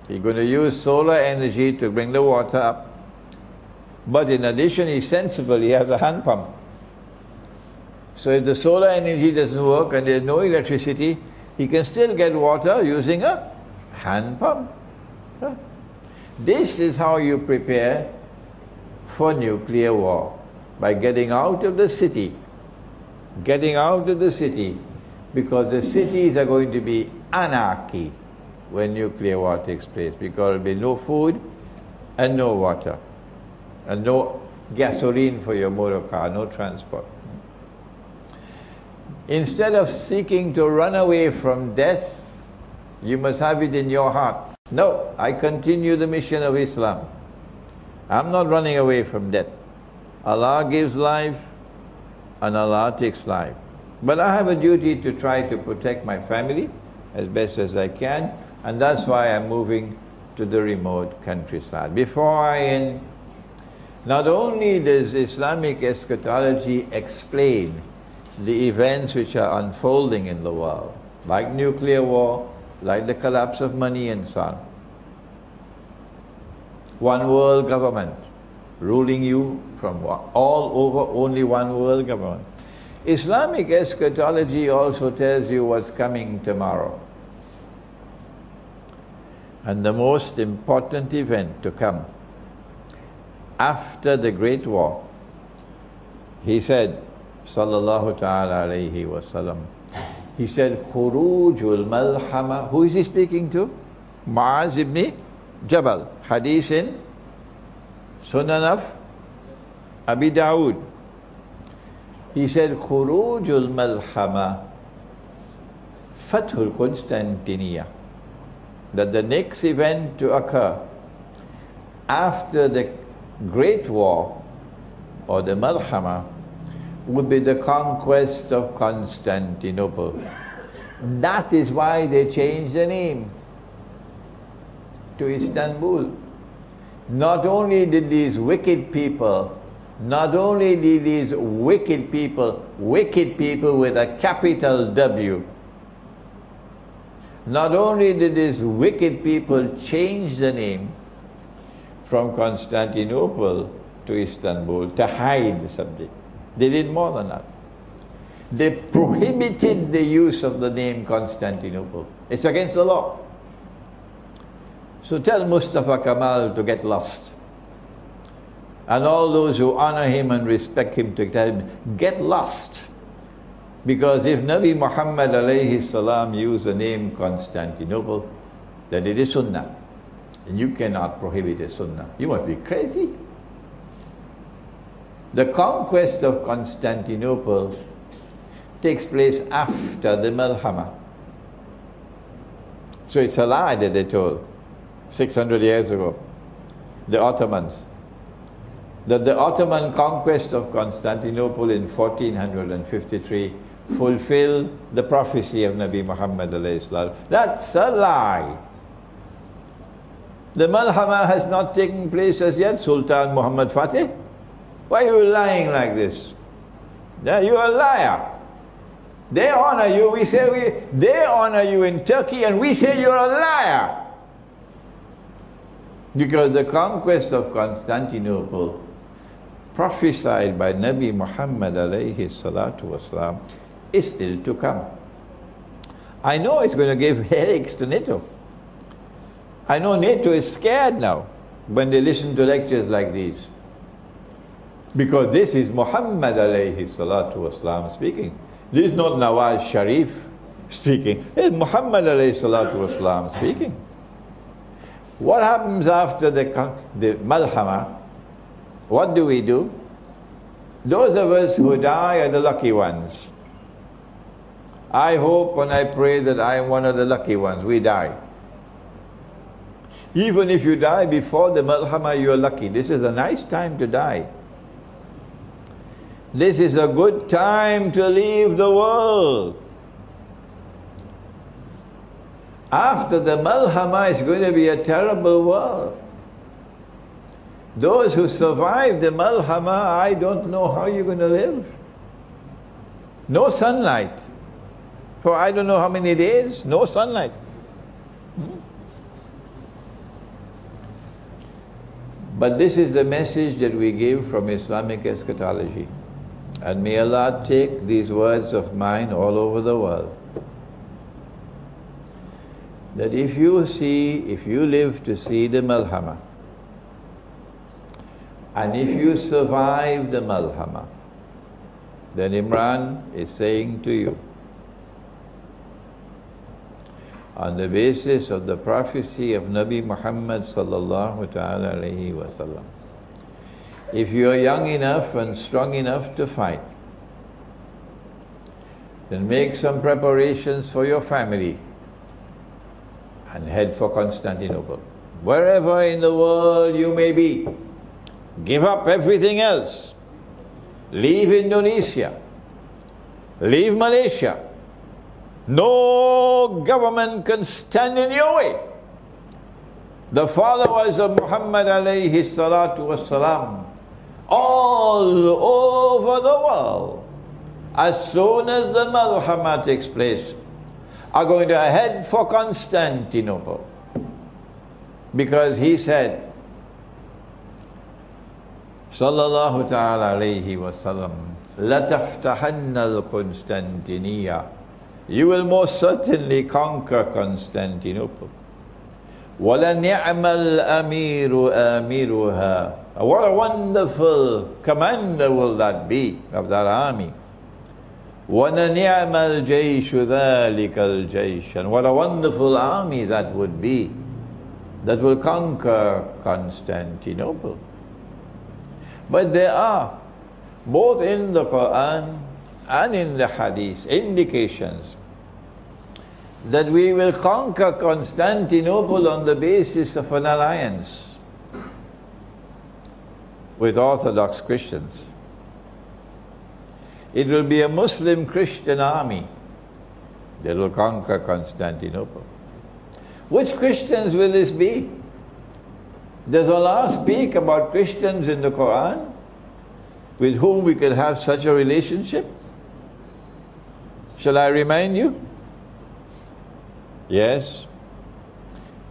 He's going to use solar energy to bring the water up. But in addition, he's sensible, he has a hand pump. So if the solar energy doesn't work and there's no electricity, he can still get water using a hand pump. This is how you prepare for nuclear war, by getting out of the city. Getting out of the city, because the cities are going to be anarchy when nuclear war takes place, because there will be no food and no water and no gasoline for your motor car, no transport. Instead of seeking to run away from death, you must have it in your heart. No, I continue the mission of Islam. I'm not running away from death. Allah gives life and Allah takes life. But I have a duty to try to protect my family as best as I can, and that's why I'm moving to the remote countryside. Before I end, not only does Islamic eschatology explain the events which are unfolding in the world, like nuclear war, like the collapse of money and so on. One world government ruling you from all over only one world government. Islamic eschatology also tells you what's coming tomorrow. And the most important event to come after the Great War, he said, sallallahu ta'ala alayhi wa sallam. He said, Khurujul Malhama. Who is he speaking to? Mu'az ibn Jabal. Hadith in Sunan of Abi Dawood. He said, Khurujul Malhama, Fathul Constantinia. That the next event to occur after the Great War or the Malhama would be the conquest of Constantinople. That is why they changed the name to Istanbul. Not only did these wicked people wicked people with a capital W, not only did these wicked people change the name from Constantinople to Istanbul to hide the subject, they did more than that. They prohibited the use of the name Constantinople. It's against the law. So tell Mustafa Kamal to get lost. And all those who honor him and respect him to tell him, get lost. Because if Nabi Muhammad alayhi salam used the name Constantinople, then it is Sunnah. And you cannot prohibit a Sunnah. You must be crazy. The conquest of Constantinople takes place after the Malhama. So it's a lie that they told 600 years ago, the Ottomans, that the Ottoman conquest of Constantinople in 1453 fulfilled the prophecy of Nabi Muhammad alayhi salam. That's a lie. The Malhama has not taken place as yet, Sultan Muhammad Fateh. Why are you lying like this? Yeah, you're a liar. They honor you, they honor you in Turkey, and we say you're a liar. Because the conquest of Constantinople, prophesied by Nabi Muhammad alayhi salatu wasalam, is still to come. I know it's going to give headaches to NATO. I know NATO is scared now when they listen to lectures like these. Because this is Muhammad alayhi salatu wasalam speaking. This is not Nawaz Sharif speaking. It's Muhammad alayhi salatu wasalam speaking. What happens after the Malhama? What do? Those of us who die are the lucky ones. I hope and I pray that I am one of the lucky ones. We die. Even if you die before the Malhama, you are lucky. This is a nice time to die. This is a good time to leave the world. After the Malhama is going to be a terrible world. Those who survive the Malhama, I don't know how you're going to live. No sunlight. For I don't know how many days, no sunlight. But this is the message that we give from Islamic eschatology. And may Allah take these words of mine all over the world. That if you live to see the Malhama, and if you survive the Malhama, then Imran is saying to you, on the basis of the prophecy of Nabi Muhammad sallallahu ta'ala alayhi wa sallam, if you are young enough and strong enough to fight, then make some preparations for your family and head for Constantinople. Wherever in the world you may be, give up everything else. Leave Indonesia. Leave Malaysia. No government can stand in your way. The followers of Muhammad alayhi salatu wasalam, all over the world, as soon as the Malhama takes place, are going to head for Constantinople. Because he said, sallallahu ta'ala alayhi wa sallam, لَتَفْتَحَنَّ الْقُنْسْتَنْتِنِيَّةِ, you will most certainly conquer Constantinople. وَلَنِعْمَ الْأَمِيرُ آمِرُهَا, what a wonderful commander will that be of that army. وَنَنِعْمَ الْجَيْشُ ذَلِكَ الْجَيْشُ. And what a wonderful army that would be, that will conquer Constantinople. But there are, both in the Quran and in the Hadith, indications that we will conquer Constantinople on the basis of an alliance with Orthodox Christians. It will be a Muslim Christian army that will conquer Constantinople. Which Christians will this be? Does Allah speak about Christians in the Quran with whom we could have such a relationship? Shall I remind you? Yes,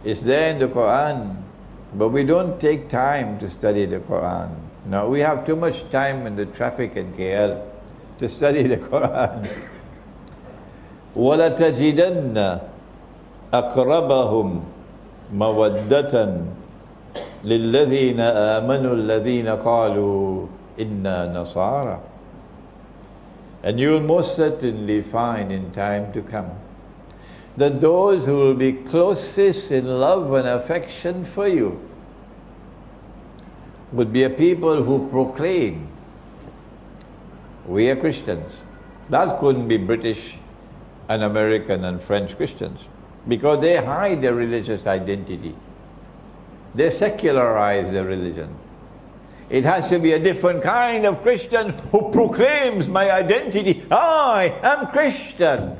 it's there in the Quran, but we don't take time to study the Quran. No, we have too much time in the traffic in KL to study the Quran. وَلَتَجِدَنَّ أَقْرَبَهُمْ مَوَدَّةً لِلَّذِينَ آمَنُوا الَّذِينَ قَالُوا إِنَّا نَصَارَى. And you'll most certainly find in time to come that those who will be closest in love and affection for you would be a people who proclaim, we are Christians. That couldn't be British and American and French Christians, because they hide their religious identity. They secularize their religion. It has to be a different kind of Christian who proclaims my identity. I am Christian.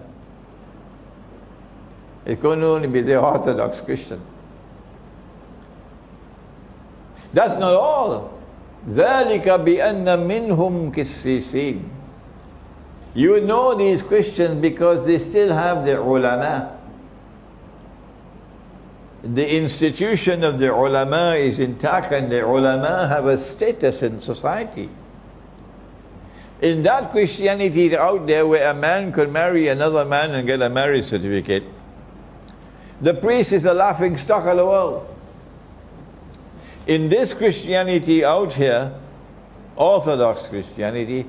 It can only be the Orthodox Christian. That's not all. ذَلِكَ بِأَنَّ مِنْهُمْ كِسِّسِينَ. You know these Christians because they still have the ulama. The institution of the ulama is intact, and the ulama have a status in society. In that Christianity out there where a man could marry another man and get a marriage certificate, the priest is the laughing stock of the world. In this Christianity out here, Orthodox Christianity,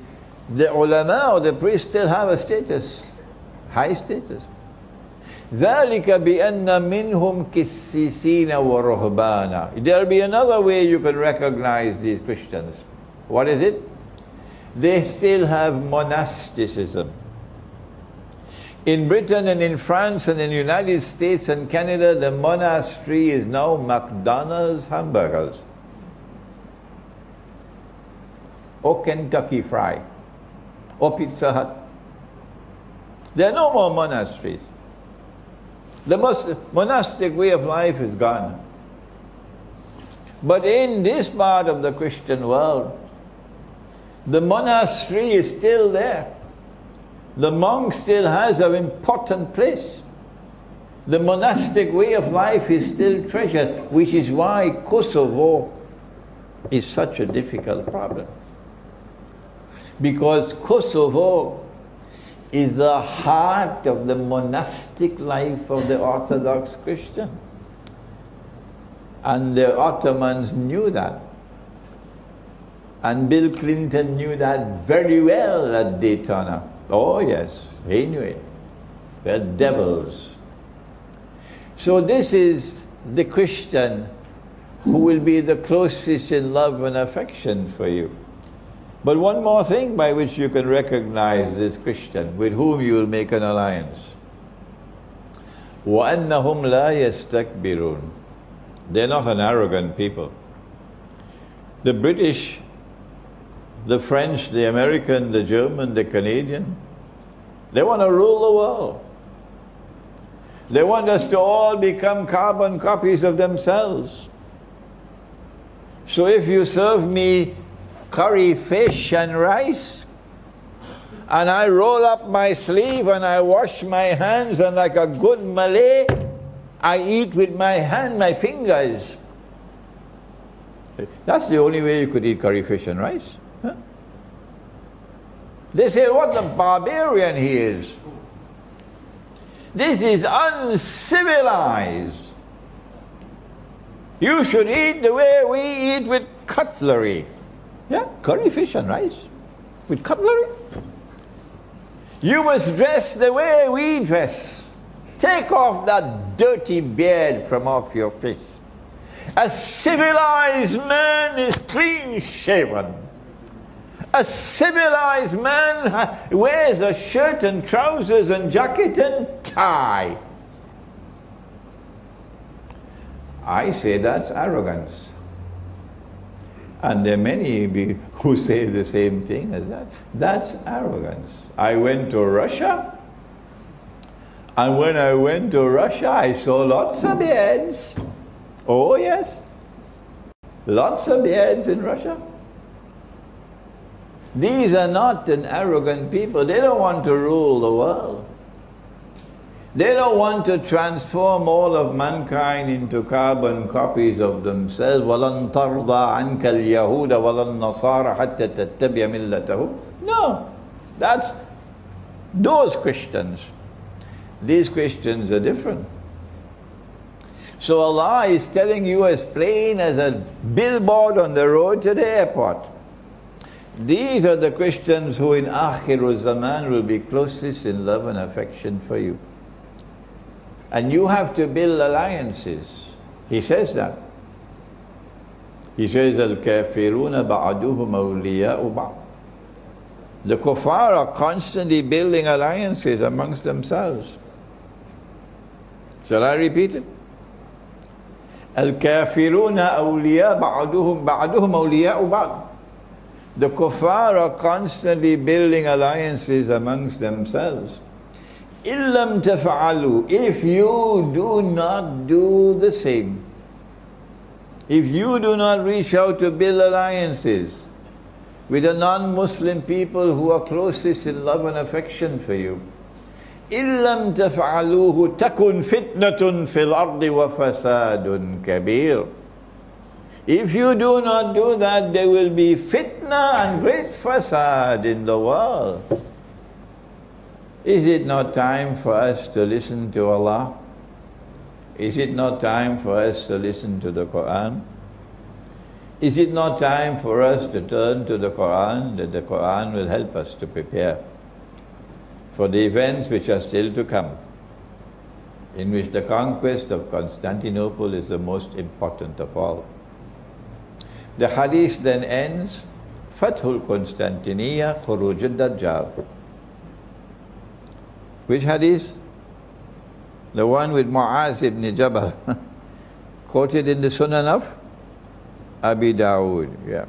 the ulama or the priest still have a status, high status. ذَلِكَ بِأَنَّ مِنْهُمْ كِسِّسِينَ وَرُهْبَانًا. There'll be another way you can recognize these Christians. What is it? They still have monasticism. In Britain and in France and in the United States and Canada, the monastery is now McDonald's hamburgers, or Kentucky Fry, or Pizza Hut. There are no more monasteries. The monastic way of life is gone. But in this part of the Christian world, the monastery is still there. The monk still has an important place. The monastic way of life is still treasured, which is why Kosovo is such a difficult problem. Because Kosovo is the heart of the monastic life of the Orthodox Christian. And the Ottomans knew that. And Bill Clinton knew that very well at Daytona. Oh yes, he knew it. They're devils. So this is the Christian who will be the closest in love and affection for you. But one more thing by which you can recognize this Christian with whom you will make an alliance. وَأَنَّهُمْ لَا يَسْتَكْبِرُونَ. They're not an arrogant people. The British, the French, the American, the German, the Canadian, they want to rule the world. They want us to all become carbon copies of themselves. So if you serve me curry fish and rice, and I roll up my sleeve and I wash my hands, and like a good Malay, I eat with my hand, my fingers. That's the only way you could eat curry fish and rice. Huh? They say, what a barbarian he is. This is uncivilized. You should eat the way we eat, with cutlery. Yeah, curry fish and rice with cutlery. You must dress the way we dress. Take off that dirty beard from off your face. A civilized man is clean shaven. A civilized man wears a shirt and trousers and jacket and tie. I say that's arrogance. And there are many who say the same thing as that. That's arrogance. I went to Russia, and when I went to Russia, I saw lots of beards. Oh yes, lots of beards in Russia. These are not an arrogant people. They don't want to rule the world. They don't want to transform all of mankind into carbon copies of themselves. وَلَن تَرْضَى عَنْكَ الْيَهُودَ وَلَن نَصَارَ حَتَّى تَتَّبِعَ مِلَّتَهُ. No, that's those Christians. These Christians are different. So Allah is telling you as plain as a billboard on the road to the airport. These are the Christians who in Akhir Zaman will be closest in love and affection for you. And you have to build alliances. He says that. He says, Al-kafiruna ba'aduhum awliya'u ba'd. The kuffar are constantly building alliances amongst themselves. Shall I repeat it? Al-kafiruna awliya ba'aduhum awliya'u ba'd. The kuffar are constantly building alliances amongst themselves. Illam taf'alu, if you do not do the same, if you do not reach out to build alliances with the non-Muslim people who are closest in love and affection for you, illam taf'aluhu takun fitnatun fil ardi wa fasadun kabir. If you do not do that, there will be fitna and great fasad in the world. Is it not time for us to listen to Allah? Is it not time for us to listen to the Quran? Is it not time for us to turn to the Quran, that the Quran will help us to prepare for the events which are still to come, in which the conquest of Constantinople is the most important of all? The hadith then ends, Fathul Constantiniya Khuruj ad-Dajjal. Which hadith? The one with Mu'az ibn Jabal, quoted in the Sunan of Abi Dawood. Yeah.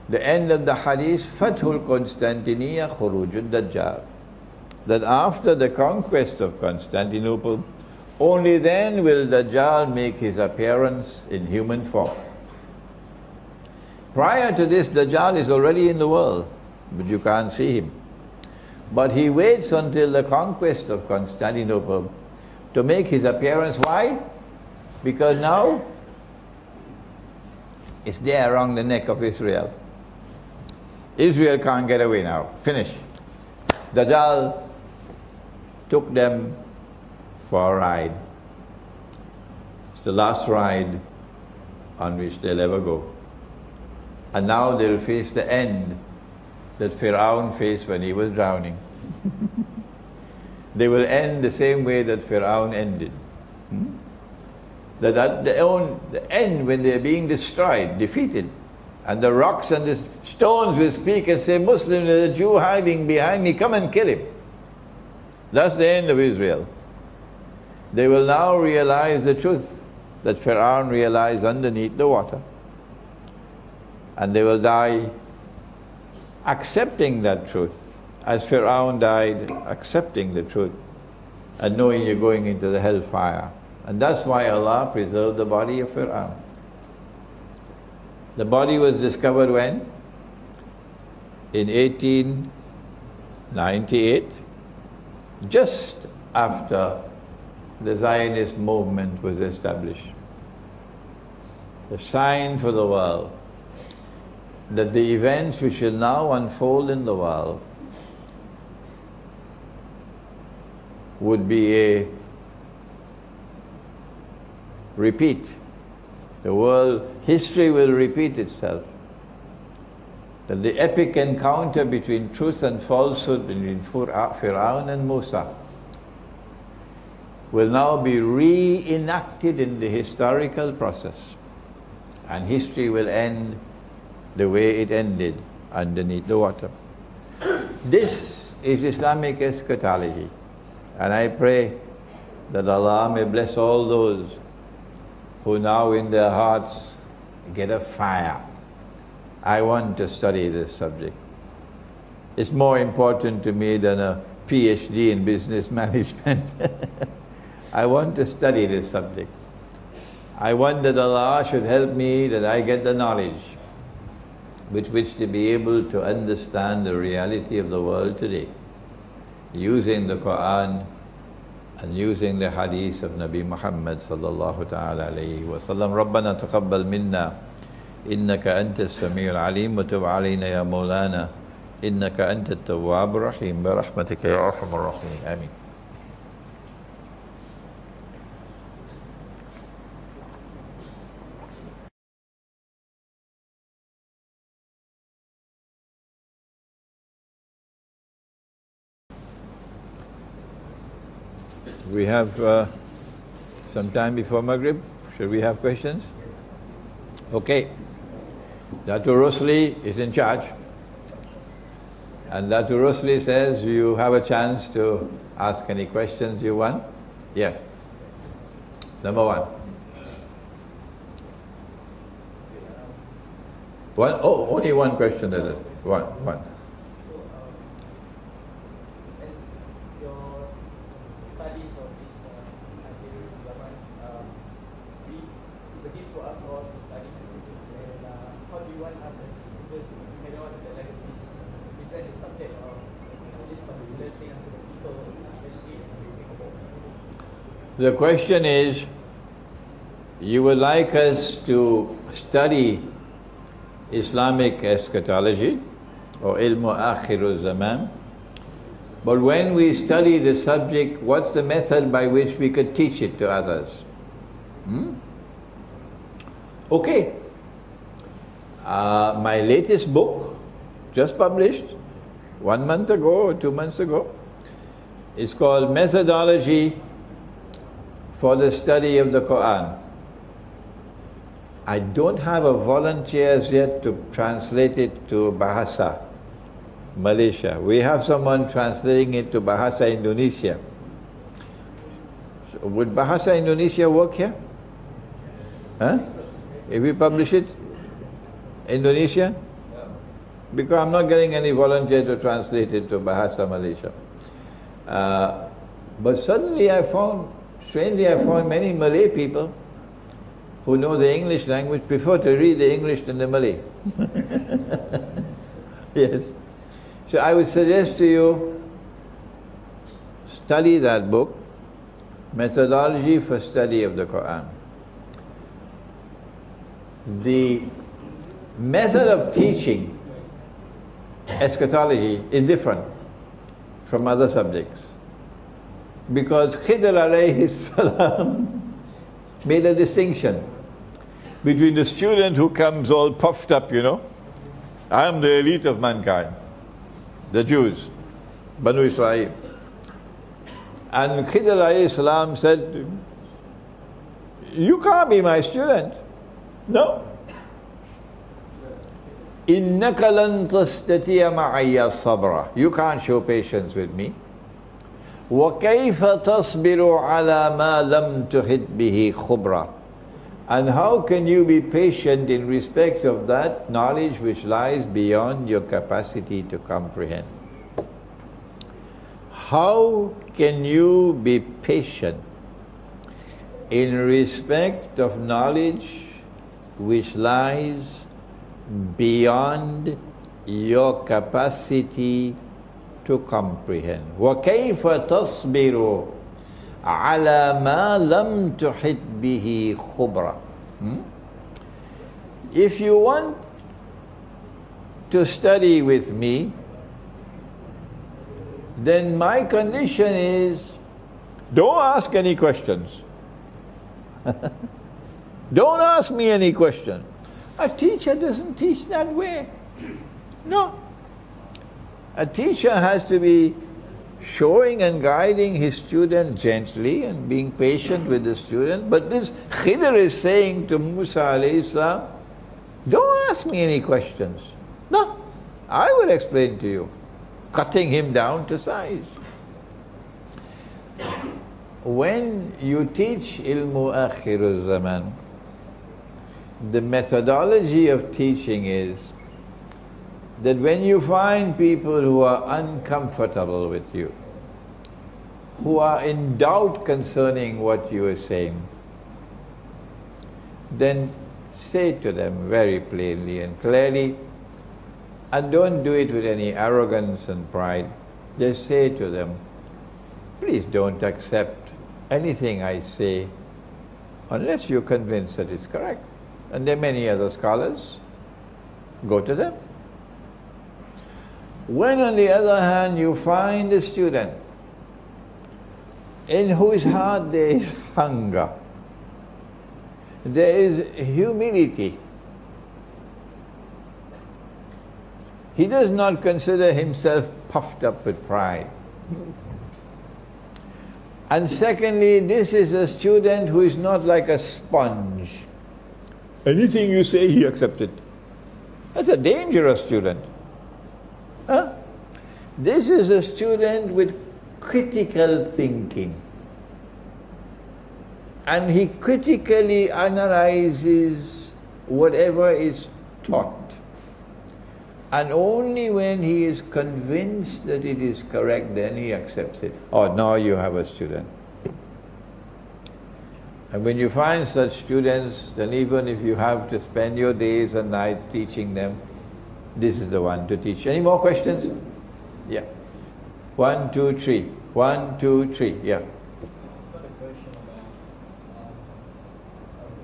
The end of the hadith, Fathul Constantiniya Khuruj ad-Dajjal. That after the conquest of Constantinople, only then will Dajjal make his appearance in human form. Prior to this, Dajjal is already in the world, but you can't see him. But he waits until the conquest of Constantinople to make his appearance. Why? Because now it's there around the neck of Israel. Israel can't get away now. Finish. Dajjal took them for a ride. It's the last ride on which they'll ever go. And now they'll face the end that Fir'aun faced when he was drowning. They will end the same way that Fir'aun ended. That at the end, when they're being destroyed, defeated, and the rocks and the stones will speak and say, Muslim, there's a Jew hiding behind me, come and kill him. That's the end of Israel. They will now realize the truth that Fir'aun realized underneath the water. And they will die accepting that truth, as Fir'aun died accepting the truth and knowing you're going into the hellfire. And that's why Allah preserved the body of Fir'aun. The body was discovered when? In 1898, just after the Zionist movement was established. The sign for the world that the events which will now unfold in the world would be a repeat. The world history will repeat itself. that the epic encounter between truth and falsehood between Fir'aun and Musa will now be reenacted in the historical process, and history will end the way it ended, underneath the water. This is Islamic eschatology, and I pray that Allah may bless all those who now in their hearts get a fire. I want to study this subject. It's more important to me than a PhD in business management. I want to study this subject. I want that Allah should help me, that I get the knowledge with which to be able to understand the reality of the world today, using the Quran and using the hadith of Nabi Muhammad sallallahu ta'ala alayhi wa sallam. Rabbana taqabbal minna innaka anta as-sami'ul alim wa tub alayna ya maulana innaka anta at-tawwabur rahim bi rahmatika ya arhamar rahimin. Amin. We have some time before Maghrib. Should we have questions? Okay. Dr. Rosli is in charge. And Dr. Rosli says you have a chance to ask any questions you want. Yeah. Number one. One? Oh, only one question. One. The question is, you would like us to study Islamic eschatology or Ilmu Akhir Zaman, but when we study the subject, what's the method by which we could teach it to others? Okay. My latest book, just published 1 month ago or 2 months ago, is called Methodology for the Study of the Quran. I don't have a volunteer as yet to translate it to Bahasa, Malaysia. We have someone translating it to Bahasa Indonesia. So would Bahasa Indonesia work here? Huh? If we publish it, Indonesia? Because I'm not getting any volunteer to translate it to Bahasa Malaysia. But suddenly strangely I found many Malay people who know the English language prefer to read the English than the Malay. Yes. So I would suggest to you, study that book, Methodology for Study of the Quran. The method of teaching eschatology is different from other subjects, because Khidr alayhi salam made a distinction between the student who comes all puffed up, I am the elite of mankind, the Jews, Banu Israel. And Khidr alayhi salam said, you can't be my student. No. إِنَّكَ لَن تَسْتَطِيعَ مَعِيَّ الصَّبْرَ. You can't show patience with me. وَكَيْفَ تَصْبِرُ عَلَى مَا لَمْ تُحِطْ بِهِ خُبْرًا. And how can you be patient in respect of that knowledge which lies beyond your capacity to comprehend? How can you be patient in respect of knowledge which lies beyond your capacity to comprehend? وَكَيْفَ تَصْبِرُ عَلَى مَا لَمْ تُحِطْ بِهِ خُبْرًا. If you want to study with me, then my condition is, don't ask any questions. Don't ask me any question. A teacher doesn't teach that way. No. A teacher has to be showing and guiding his student gently and being patient with the student. But this Khidr is saying to Musa alayhi salam, don't ask me any questions. No, I will explain to you. Cutting him down to size. When you teach Ilmu Akhir Zaman, the methodology of teaching is that when you find people who are uncomfortable with you, who are in doubt concerning what you are saying, then say to them very plainly and clearly, and don't do it with any arrogance and pride. Just say to them, please don't accept anything I say unless you're convinced that it's correct. And there are many other scholars. Go to them. When, on the other hand, you find a student in whose heart there is hunger, there is humility, he does not consider himself puffed up with pride. And secondly, this is a student who is not like a sponge. Anything you say, he accepts it. That's a dangerous student. Huh? This is a student with critical thinking. And he critically analyzes whatever is taught. And only when he is convinced that it is correct, then he accepts it. Oh, now you have a student. And when you find such students, then even if you have to spend your days and nights teaching them, this is the one to teach. Any more questions? Yeah. 1, 2, 3. 1, 2, 3. Yeah. I've got a question about,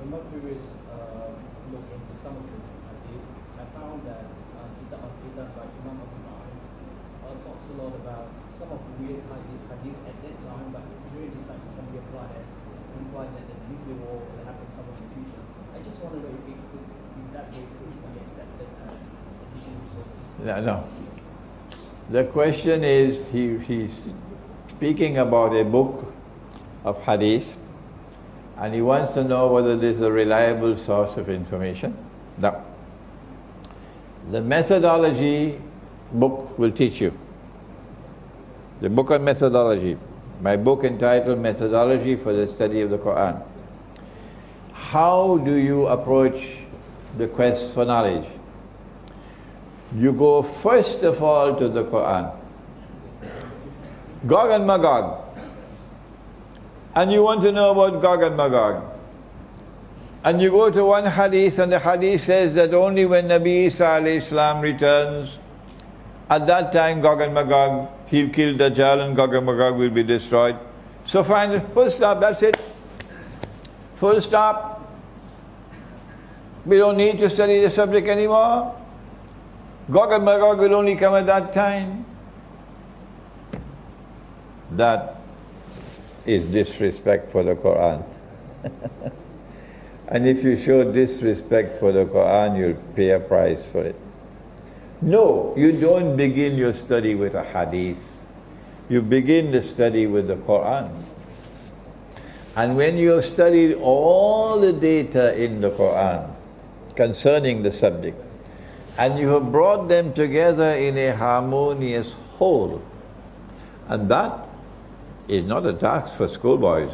in my previous look into some of the hadith, I found that tidak by Imam talks a lot about some of the weird hadith at that time, but during this time it can be applied as implied that the nuclear war will happen somewhere in the future. I just want to know if it could, in that way, could be accepted as additional resources. No. The question is, he's speaking about a book of hadith, and he wants to know whether there's a reliable source of information. No. The methodology book will teach you. The book on methodology. My book entitled Methodology for the Study of the Quran. How do you approach the quest for knowledge? You go first of all to the Quran. Gog and Magog. And you want to know about Gog and Magog. And you go to one hadith, and the hadith says that only when Nabi Isa alayhi salam returns, at that time Gog and Magog, he'll kill Dajjal and Gog and Magog will be destroyed. So fine, full stop, that's it. Full stop. We don't need to study the subject anymore. Gog and Magog will only come at that time. That is disrespect for the Quran. And if you show disrespect for the Quran, you'll pay a price for it. No, you don't begin your study with a hadith. You begin the study with the Quran. And when you have studied all the data in the Quran concerning the subject, and you have brought them together in a harmonious whole, and that is not a task for schoolboys.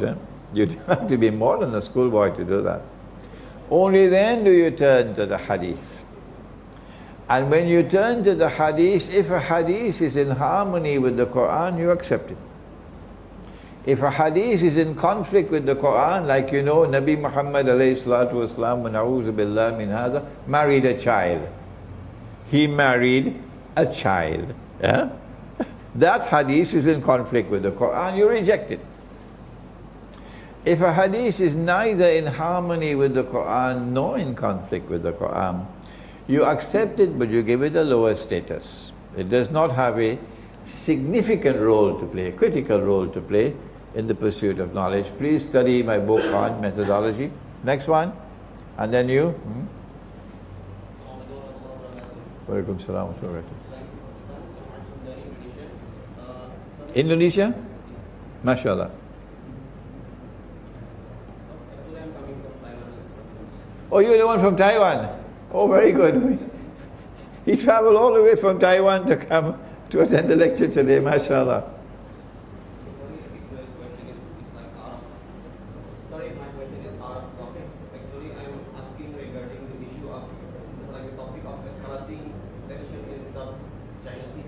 You have to be more than a schoolboy to do that. Only then do you turn to the hadith. And when you turn to the hadith, if a hadith is in harmony with the Quran, you accept it. If a hadith is in conflict with the Quran, like you know, Nabi Muhammad alayhi salatu wasalam, wa na'udhu billah min hadha, married a child. He married a child. Yeah? That hadith is in conflict with the Quran, you reject it. If a hadith is neither in harmony with the Quran nor in conflict with the Quran, you accept it, but you give it a lower status. It does not have a significant role to play, a critical role to play in the pursuit of knowledge. Please study my book on methodology. Next one. And then you. Walaikum salam. Indonesia? MashaAllah. Oh, you're the one from Taiwan? Oh, very good. He traveled all the way from Taiwan to come to attend the lecture today, MashaAllah. Sorry, my question is out of topic. Actually, I'm asking regarding the issue of, just like the topic of escalating tension in South China Sea,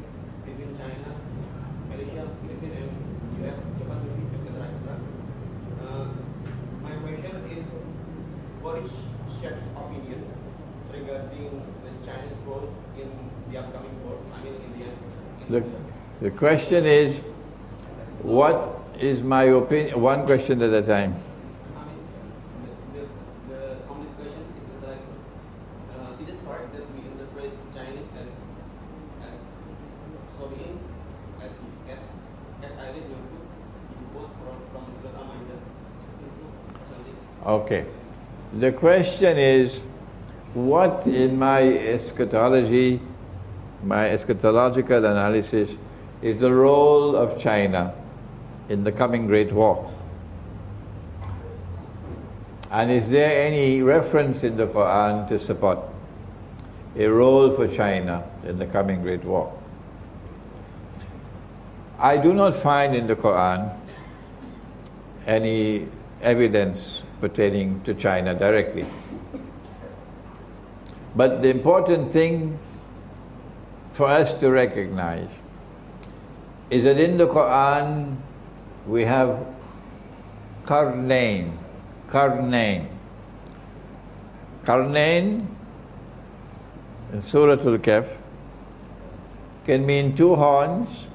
between China, Malaysia, Philippines, and US, Japan, etc., etc. My question is, what is Sheikh's opinion regarding the Chinese role in the upcoming wars? I mean, in The question is, what is my opinion? One question at a time. I mean, the complete question is just like, is it correct that we interpret Chinese as so being as I read your book, you quote from Surat Al-Ma'idah 62, 20. Okay. The question is, what in my eschatology, my eschatological analysis, is the role of China in the coming Great War? And is there any reference in the Quran to support a role for China in the coming Great War? I do not find in the Quran any evidence pertaining to China directly. But the important thing for us to recognize is that in the Quran we have Qarnayn. Qarnayn in Surah Al-Kahf can mean two horns.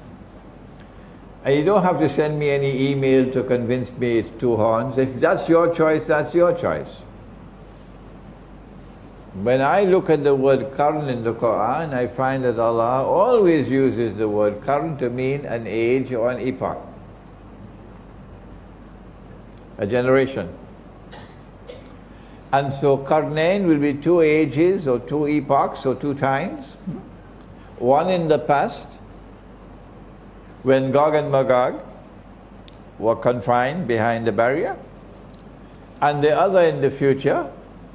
And you don't have to send me any email to convince me it's two horns. If that's your choice, that's your choice. When I look at the word qarn in the Quran, I find that Allah always uses the word qarn to mean an age or an epoch, a generation. And so Qarnayn will be two ages or two epochs or two times. One in the past, when Gog and Magog were confined behind the barrier, and the other in the future,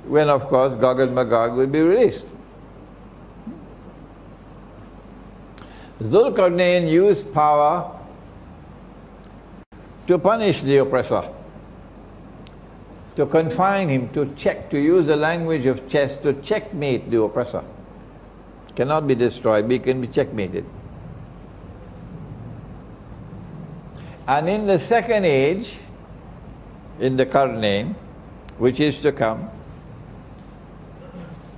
when of course Gog and Magog will be released. Zulkarnain used power to punish the oppressor, to confine him, to use the language of chess, to checkmate the oppressor. Cannot be destroyed, but he can be checkmated. And in the second age, in the Qarnayn, which is to come,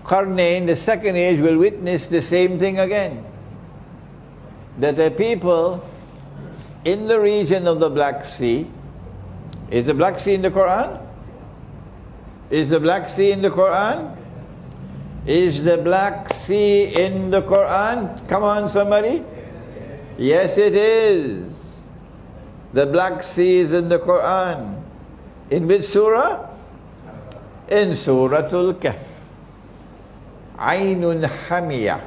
Qarnayn, the second age, will witness the same thing again. That the people in the region of the Black Sea, is the Black Sea in the Quran? Is the Black Sea in the Quran? Is the Black Sea in the Quran? Come on, somebody. Yes, it is. The Black Sea is in the Quran. In which surah? In Surah Al-Kahf. Aynun Hamiyah.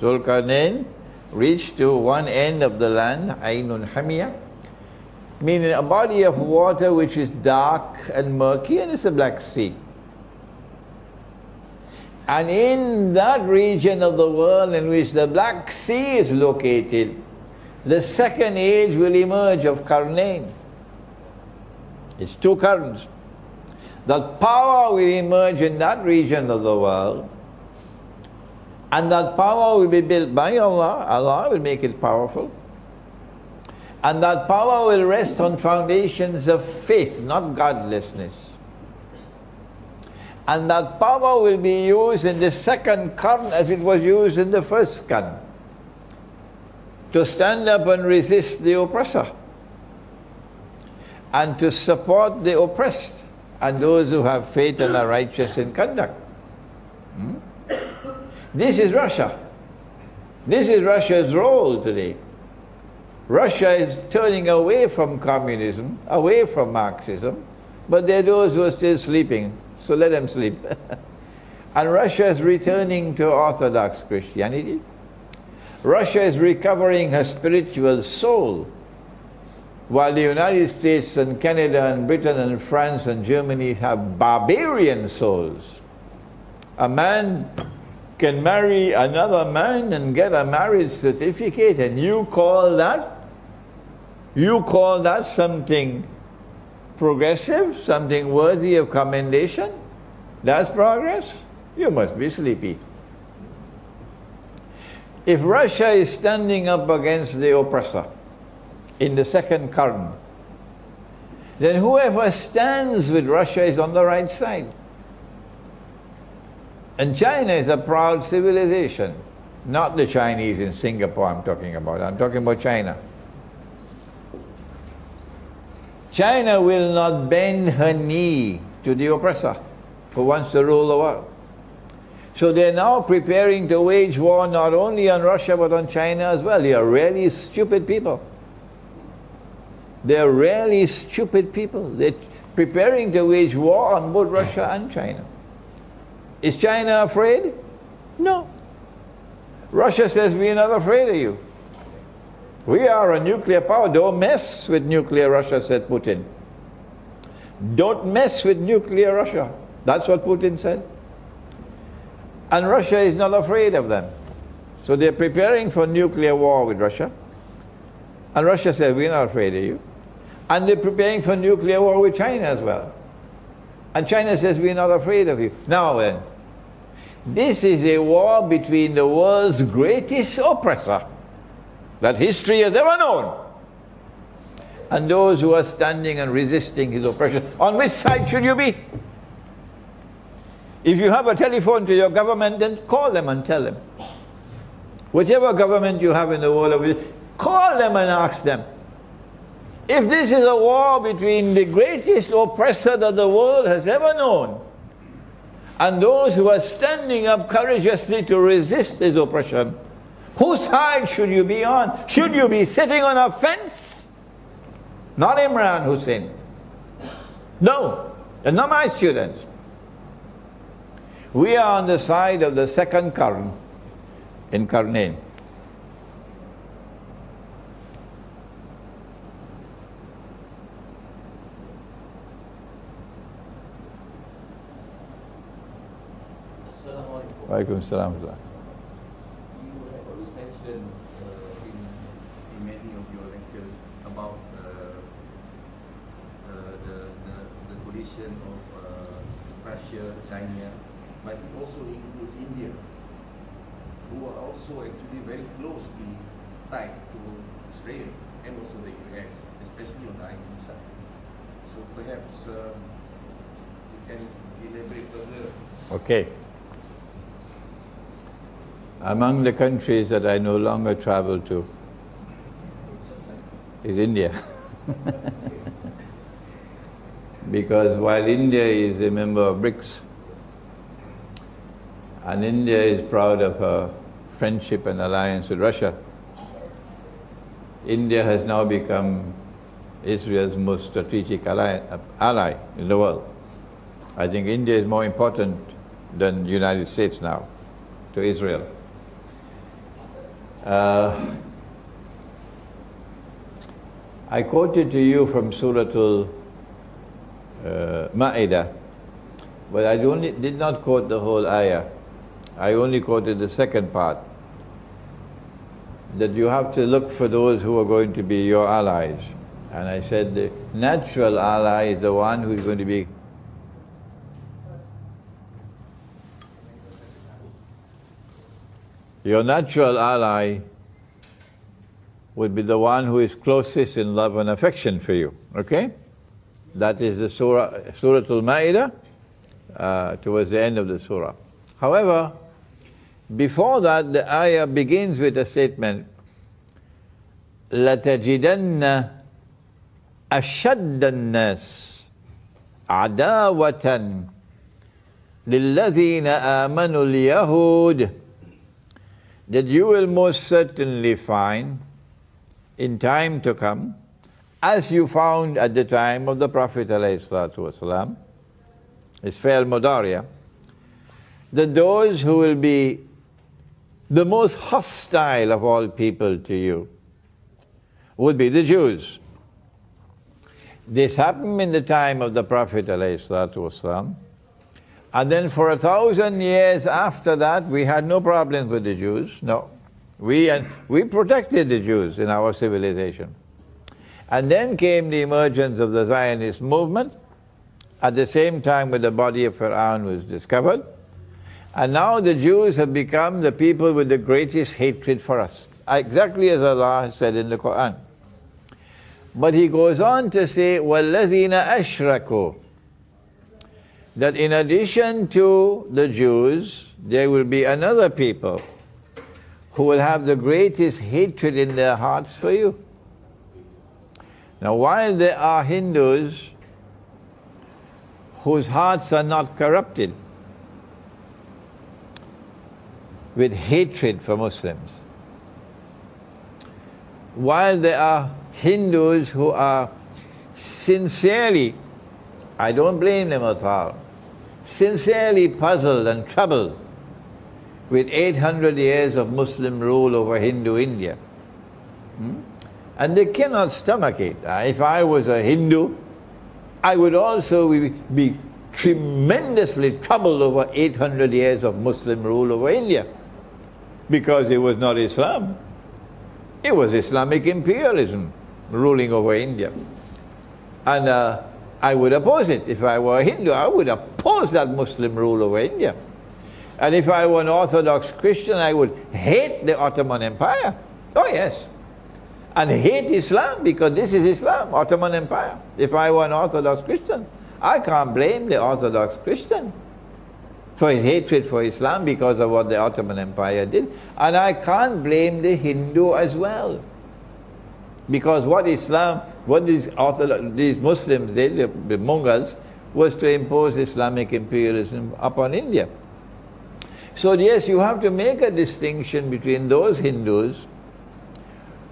Zulkarnain reached to one end of the land, Aynun Hamiyah, meaning a body of water which is dark and murky, and it's the Black Sea. And in that region of the world in which the Black Sea is located, the second age will emerge of Qarnayn. It's two currents. That power will emerge in that region of the world, and that power will be built by Allah. Allah will make it powerful. And that power will rest on foundations of faith, not godlessness. And that power will be used in the second qarn as it was used in the first qarn, to stand up and resist the oppressor, and to support the oppressed and those who have faith and are righteous in conduct. This is Russia. This is Russia's role today. Russia is turning away from communism, away from Marxism, but there are those who are still sleeping, so let them sleep. And Russia is returning to Orthodox Christianity. Russia is recovering her spiritual soul, while the United States and Canada and Britain and France and Germany have barbarian souls. A man can marry another man and get a marriage certificate, and you call that something progressive, something worthy of commendation? That's progress? You must be sleepy. If Russia is standing up against the oppressor in the second current, then whoever stands with Russia is on the right side. And China is a proud civilization. Not the Chinese in Singapore I'm talking about. I'm talking about China. China will not bend her knee to the oppressor who wants to rule the world. So they're now preparing to wage war not only on Russia but on China as well. They are really stupid people. They're really stupid people. They're preparing to wage war on both Russia and China. Is China afraid? No. Russia says, we're not afraid of you. We are a nuclear power. Don't mess with nuclear Russia, said Putin. Don't mess with nuclear Russia. That's what Putin said. And Russia is not afraid of them. So they're preparing for nuclear war with Russia. And Russia says, we're not afraid of you. And they're preparing for nuclear war with China as well. And China says, we're not afraid of you. Now then, this is a war between the world's greatest oppressor that history has ever known, and those who are standing and resisting his oppression. On which side should you be? If you have a telephone to your government, then call them and tell them. Whichever government you have in the world, call them and ask them. If this is a war between the greatest oppressor that the world has ever known, and those who are standing up courageously to resist his oppression, whose side should you be on? Should you be sitting on a fence? Not Imran Hosein. No, and not my students. We are on the side of the second current in Karnain. Waalaikum salam. You have always mentioned in many of your lectures about the coalition of Russia, China, but it also includes India, who are also actually very closely tied to Israel and also the US, especially on the IT side. So perhaps you can elaborate further. Okay. Among the countries that I no longer travel to is India. Because while India is a member of BRICS, and India is proud of her friendship and alliance with Russia, India has now become Israel's most strategic ally in the world. I think India is more important than the United States now to Israel. I quoted to you from Suratul Ma'idah, but I did not quote the whole ayah. I only quoted the second part, that you have to look for those who are going to be your allies. And I said the natural ally is the one who is going to be your natural ally would be the one who is closest in love and affection for you, okay? That is the Suratul Ma'idah, towards the end of the surah. However, before that, the ayah begins with a statement, لَتَجِدَنَّ أَشَدَّ النَّاسِ عَدَاوَةً لِلَّذِينَ آمَنُوا الْيَهُودِ, that you will most certainly find in time to come, as you found at the time of the Prophet ﷺ, it's Fi'l Mudariya, that those who will be the most hostile of all people to you would be the Jews. This happened in the time of the Prophet ﷺ, and then for 1,000 years after that we had no problems with the Jews. No, we protected the Jews in our civilization. And then came the emergence of the Zionist movement at the same time when the body of Pharaoh was discovered. And now the Jews have become the people with the greatest hatred for us, exactly as Allah said in the Quran. But He goes on to say, وَالَّذِينَ أَشْرَكُوا, that in addition to the Jews, there will be another people who will have the greatest hatred in their hearts for you. Now, while there are Hindus whose hearts are not corrupted with hatred for Muslims, while there are Hindus who are sincerely, I don't blame them at all, sincerely puzzled and troubled with 800 years of Muslim rule over Hindu India. And they cannot stomach it. If I was a Hindu, I would also be tremendously troubled over 800 years of Muslim rule over India, because it was not Islam. It was Islamic imperialism ruling over India. And I would oppose it. If I were a Hindu, I would oppose that Muslim rule over India. And if I were an Orthodox Christian, I would hate the Ottoman Empire. Oh yes. And hate Islam, because this is Islam, Ottoman Empire. If I were an Orthodox Christian, I can't blame the Orthodox Christian for his hatred for Islam because of what the Ottoman Empire did. And I can't blame the Hindu as well, because what these Muslims did, the Mongols, was to impose Islamic imperialism upon India. So yes, you have to make a distinction between those Hindus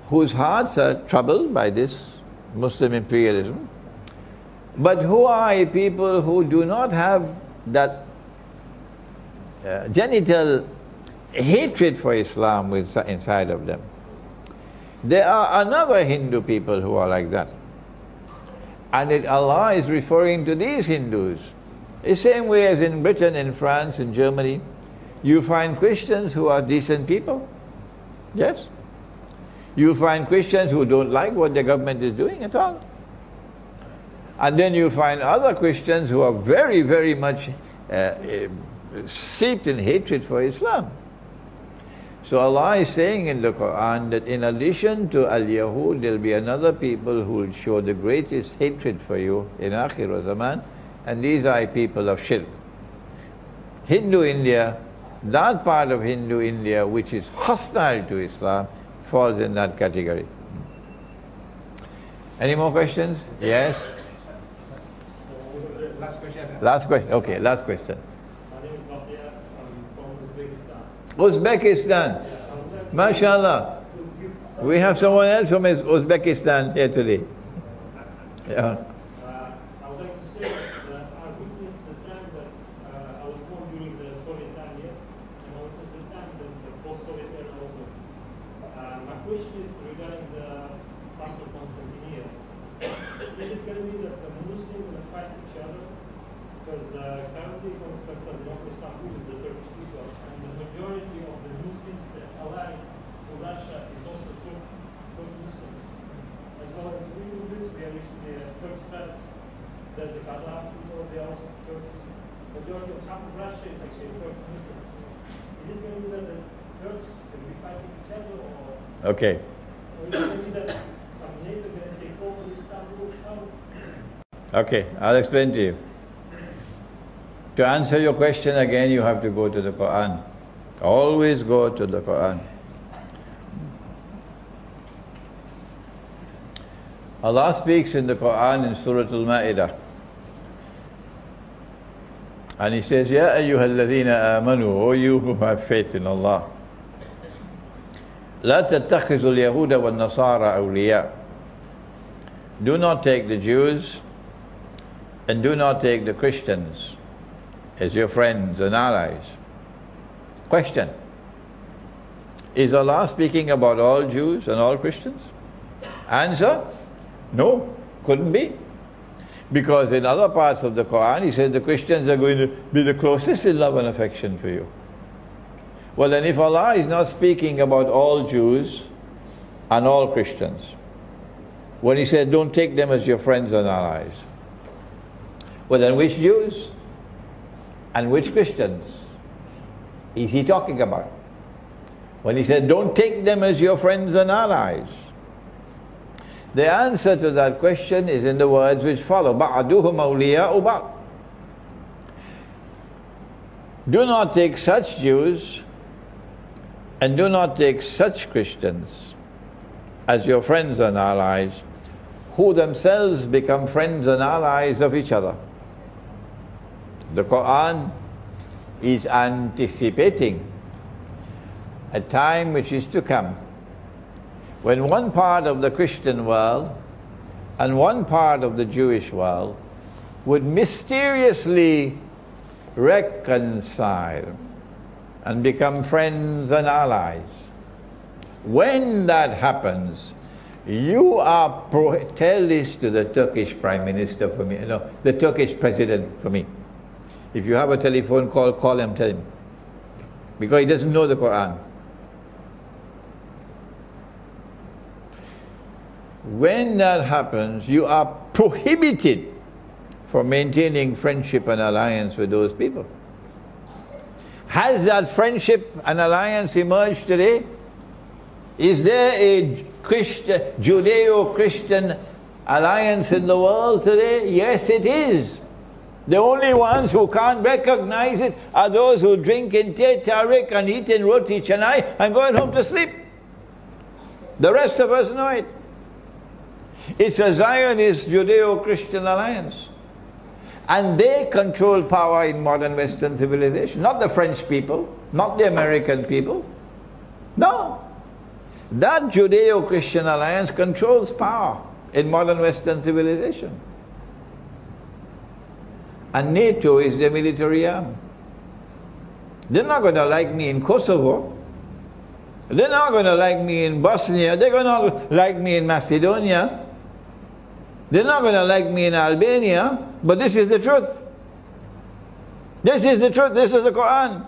whose hearts are troubled by this Muslim imperialism, but who are a people who do not have that genital hatred for Islam inside of them. There are another Hindu people who are like that. And Allah is referring to these Hindus. The same way as in Britain, in France, in Germany, you find Christians who are decent people. Yes. You find Christians who don't like what the government is doing at all. And then you find other Christians who are very, very much steeped in hatred for Islam. So Allah is saying in the Quran that in addition to Al-Yahud, there will be another people who will show the greatest hatred for you in Akhir Zaman, and these are people of Shirk. Hindu India, that part of Hindu India which is hostile to Islam, falls in that category. Any more questions? Yes? Last question. Last question. Okay, last question. My name is Bakhtiar. I'm from Uzbekistan. Uzbekistan. MashaAllah. We have someone else from Uzbekistan here today. Yeah. I would like to say that I witnessed the time that I was born during the Soviet time here, and I witnessed the time that the post-Soviet era also. My question is regarding the fight of Constantinople. Is it going to be that the Muslims will fight each other? Because currently Constantinople Istanbul is the Turkish people, and the majority of the Muslims that ally to Russia is also Turk Muslims. As well as we Muslims, we are used to the Turkish tribes. There's the Kazakh people, they are also Turks. Majority of half of Russia is actually Turk Muslims. Is it going to be that the Turks will be fighting each other, or Okay. is it going to be that some NATO going to take over Istanbul? Okay, I'll explain to you. To answer your question again, you have to go to the Quran. Always go to the Quran. Allah speaks in the Quran in Surah Al-Ma'idah. And He says, Ya ayyuhalladhina amanu, O you who have faith in Allah. La tattakhizul yahuda wal nasara awliya. Do not take the Jews and do not take the Christians as your friends and allies. Question. Is Allah speaking about all Jews and all Christians? Answer, no, couldn't be. Because in other parts of the Quran, he said the Christians are going to be the closest in love and affection for you. Well then, if Allah is not speaking about all Jews and all Christians, when he said don't take them as your friends and allies, well then which Jews and which Christians is he talking about? When he said don't take them as your friends and allies, the answer to that question is in the words which follow. بَعْدُهُمْ أَوْلِيَاءُ بَعْضٍ. Do not take such Jews and do not take such Christians as your friends and allies, who themselves become friends and allies of each other. The Quran is anticipating a time which is to come, when one part of the Christian world and one part of the Jewish world would mysteriously reconcile and become friends and allies. When that happens, you are tell this to the Turkish Prime Minister for me, no, the Turkish President for me. If you have a telephone call, call him, tell him. Because he doesn't know the Quran. When that happens, you are prohibited from maintaining friendship and alliance with those people. Has that friendship and alliance emerged today? Is there a Judeo-Christian alliance in the world today? Yes, it is. The only ones who can't recognize it are those who drink in Teh Tarik and eat in Roti Canai and going home to sleep. The rest of us know it. It's a Zionist Judeo-Christian alliance. And they control power in modern Western civilization. Not the French people, not the American people. No. That Judeo-Christian alliance controls power in modern Western civilization. And NATO is the military arm. They're not going to like me in Kosovo. They're not going to like me in Bosnia. They're going to like me in Macedonia. They're not going to like me in Albania. But this is the truth. This is the truth. This is the Quran.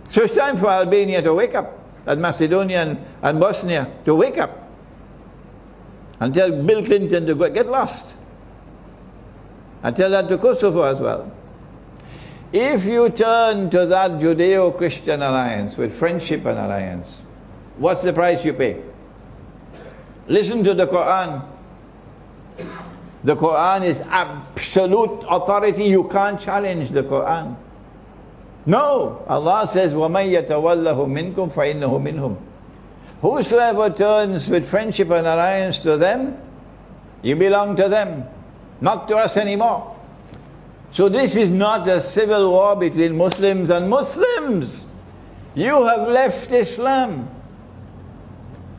So it's time for Albania to wake up, and Macedonia and Bosnia to wake up, and tell Bill Clinton to get lost. And tell that to Kosovo as well. If you turn to that Judeo-Christian alliance with friendship and alliance, what's the price you pay? Listen to the Quran. The Quran is absolute authority. You can't challenge the Quran. No. Allah says, وَمَنْ يَتَوَلَّهُ مِنْكُمْ فَإِنَّهُ مِنْهُمْ. Whosoever turns with friendship and alliance to them, you belong to them, not to us anymore. So this is not a civil war between Muslims and Muslims. You have left Islam.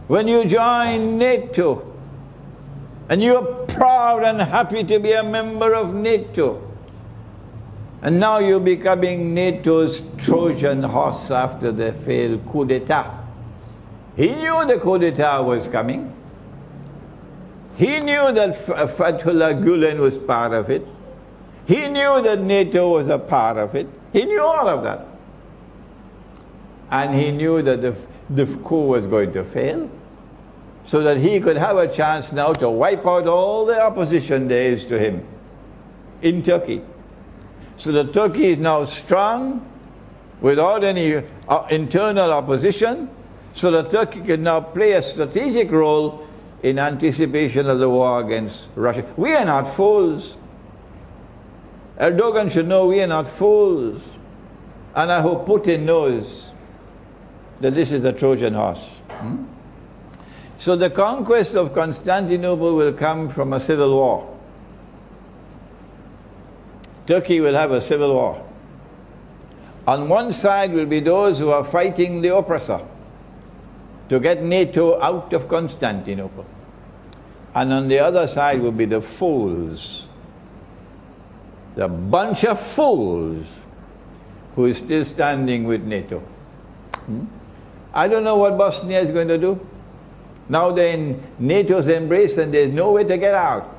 When you join NATO, and you are proud and happy to be a member of NATO, and now you're becoming NATO's Trojan horse after the failed coup d'etat. He knew the coup d'etat was coming. He knew that Fethullah Gulen was part of it. He knew that NATO was a part of it. He knew all of that. And he knew that the coup was going to fail, so that he could have a chance now to wipe out all the opposition there is to him in Turkey. So that Turkey is now strong without any internal opposition, so that Turkey can now play a strategic role in anticipation of the war against Russia. We are not fools. Erdogan should know we are not fools. And I hope Putin knows that this is a Trojan horse. So the conquest of Constantinople will come from a civil war. Turkey will have a civil war. On one side will be those who are fighting the oppressor to get NATO out of Constantinople. And on the other side will be the fools, the bunch of fools who is still standing with NATO. I don't know what Bosnia is going to do. Now they're in NATO's embrace and there's no way to get out.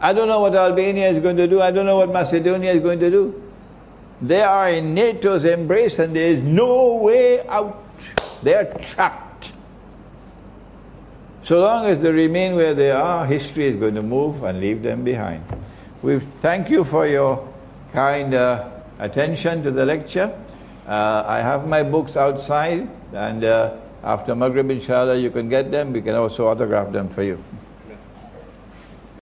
I don't know what Albania is going to do. I don't know what Macedonia is going to do. They are in NATO's embrace and there is no way out. They are trapped. So long as they remain where they are, history is going to move and leave them behind. We thank you for your kind attention to the lecture. I have my books outside, and after Maghrib, inshallah, you can get them. We can also autograph them for you.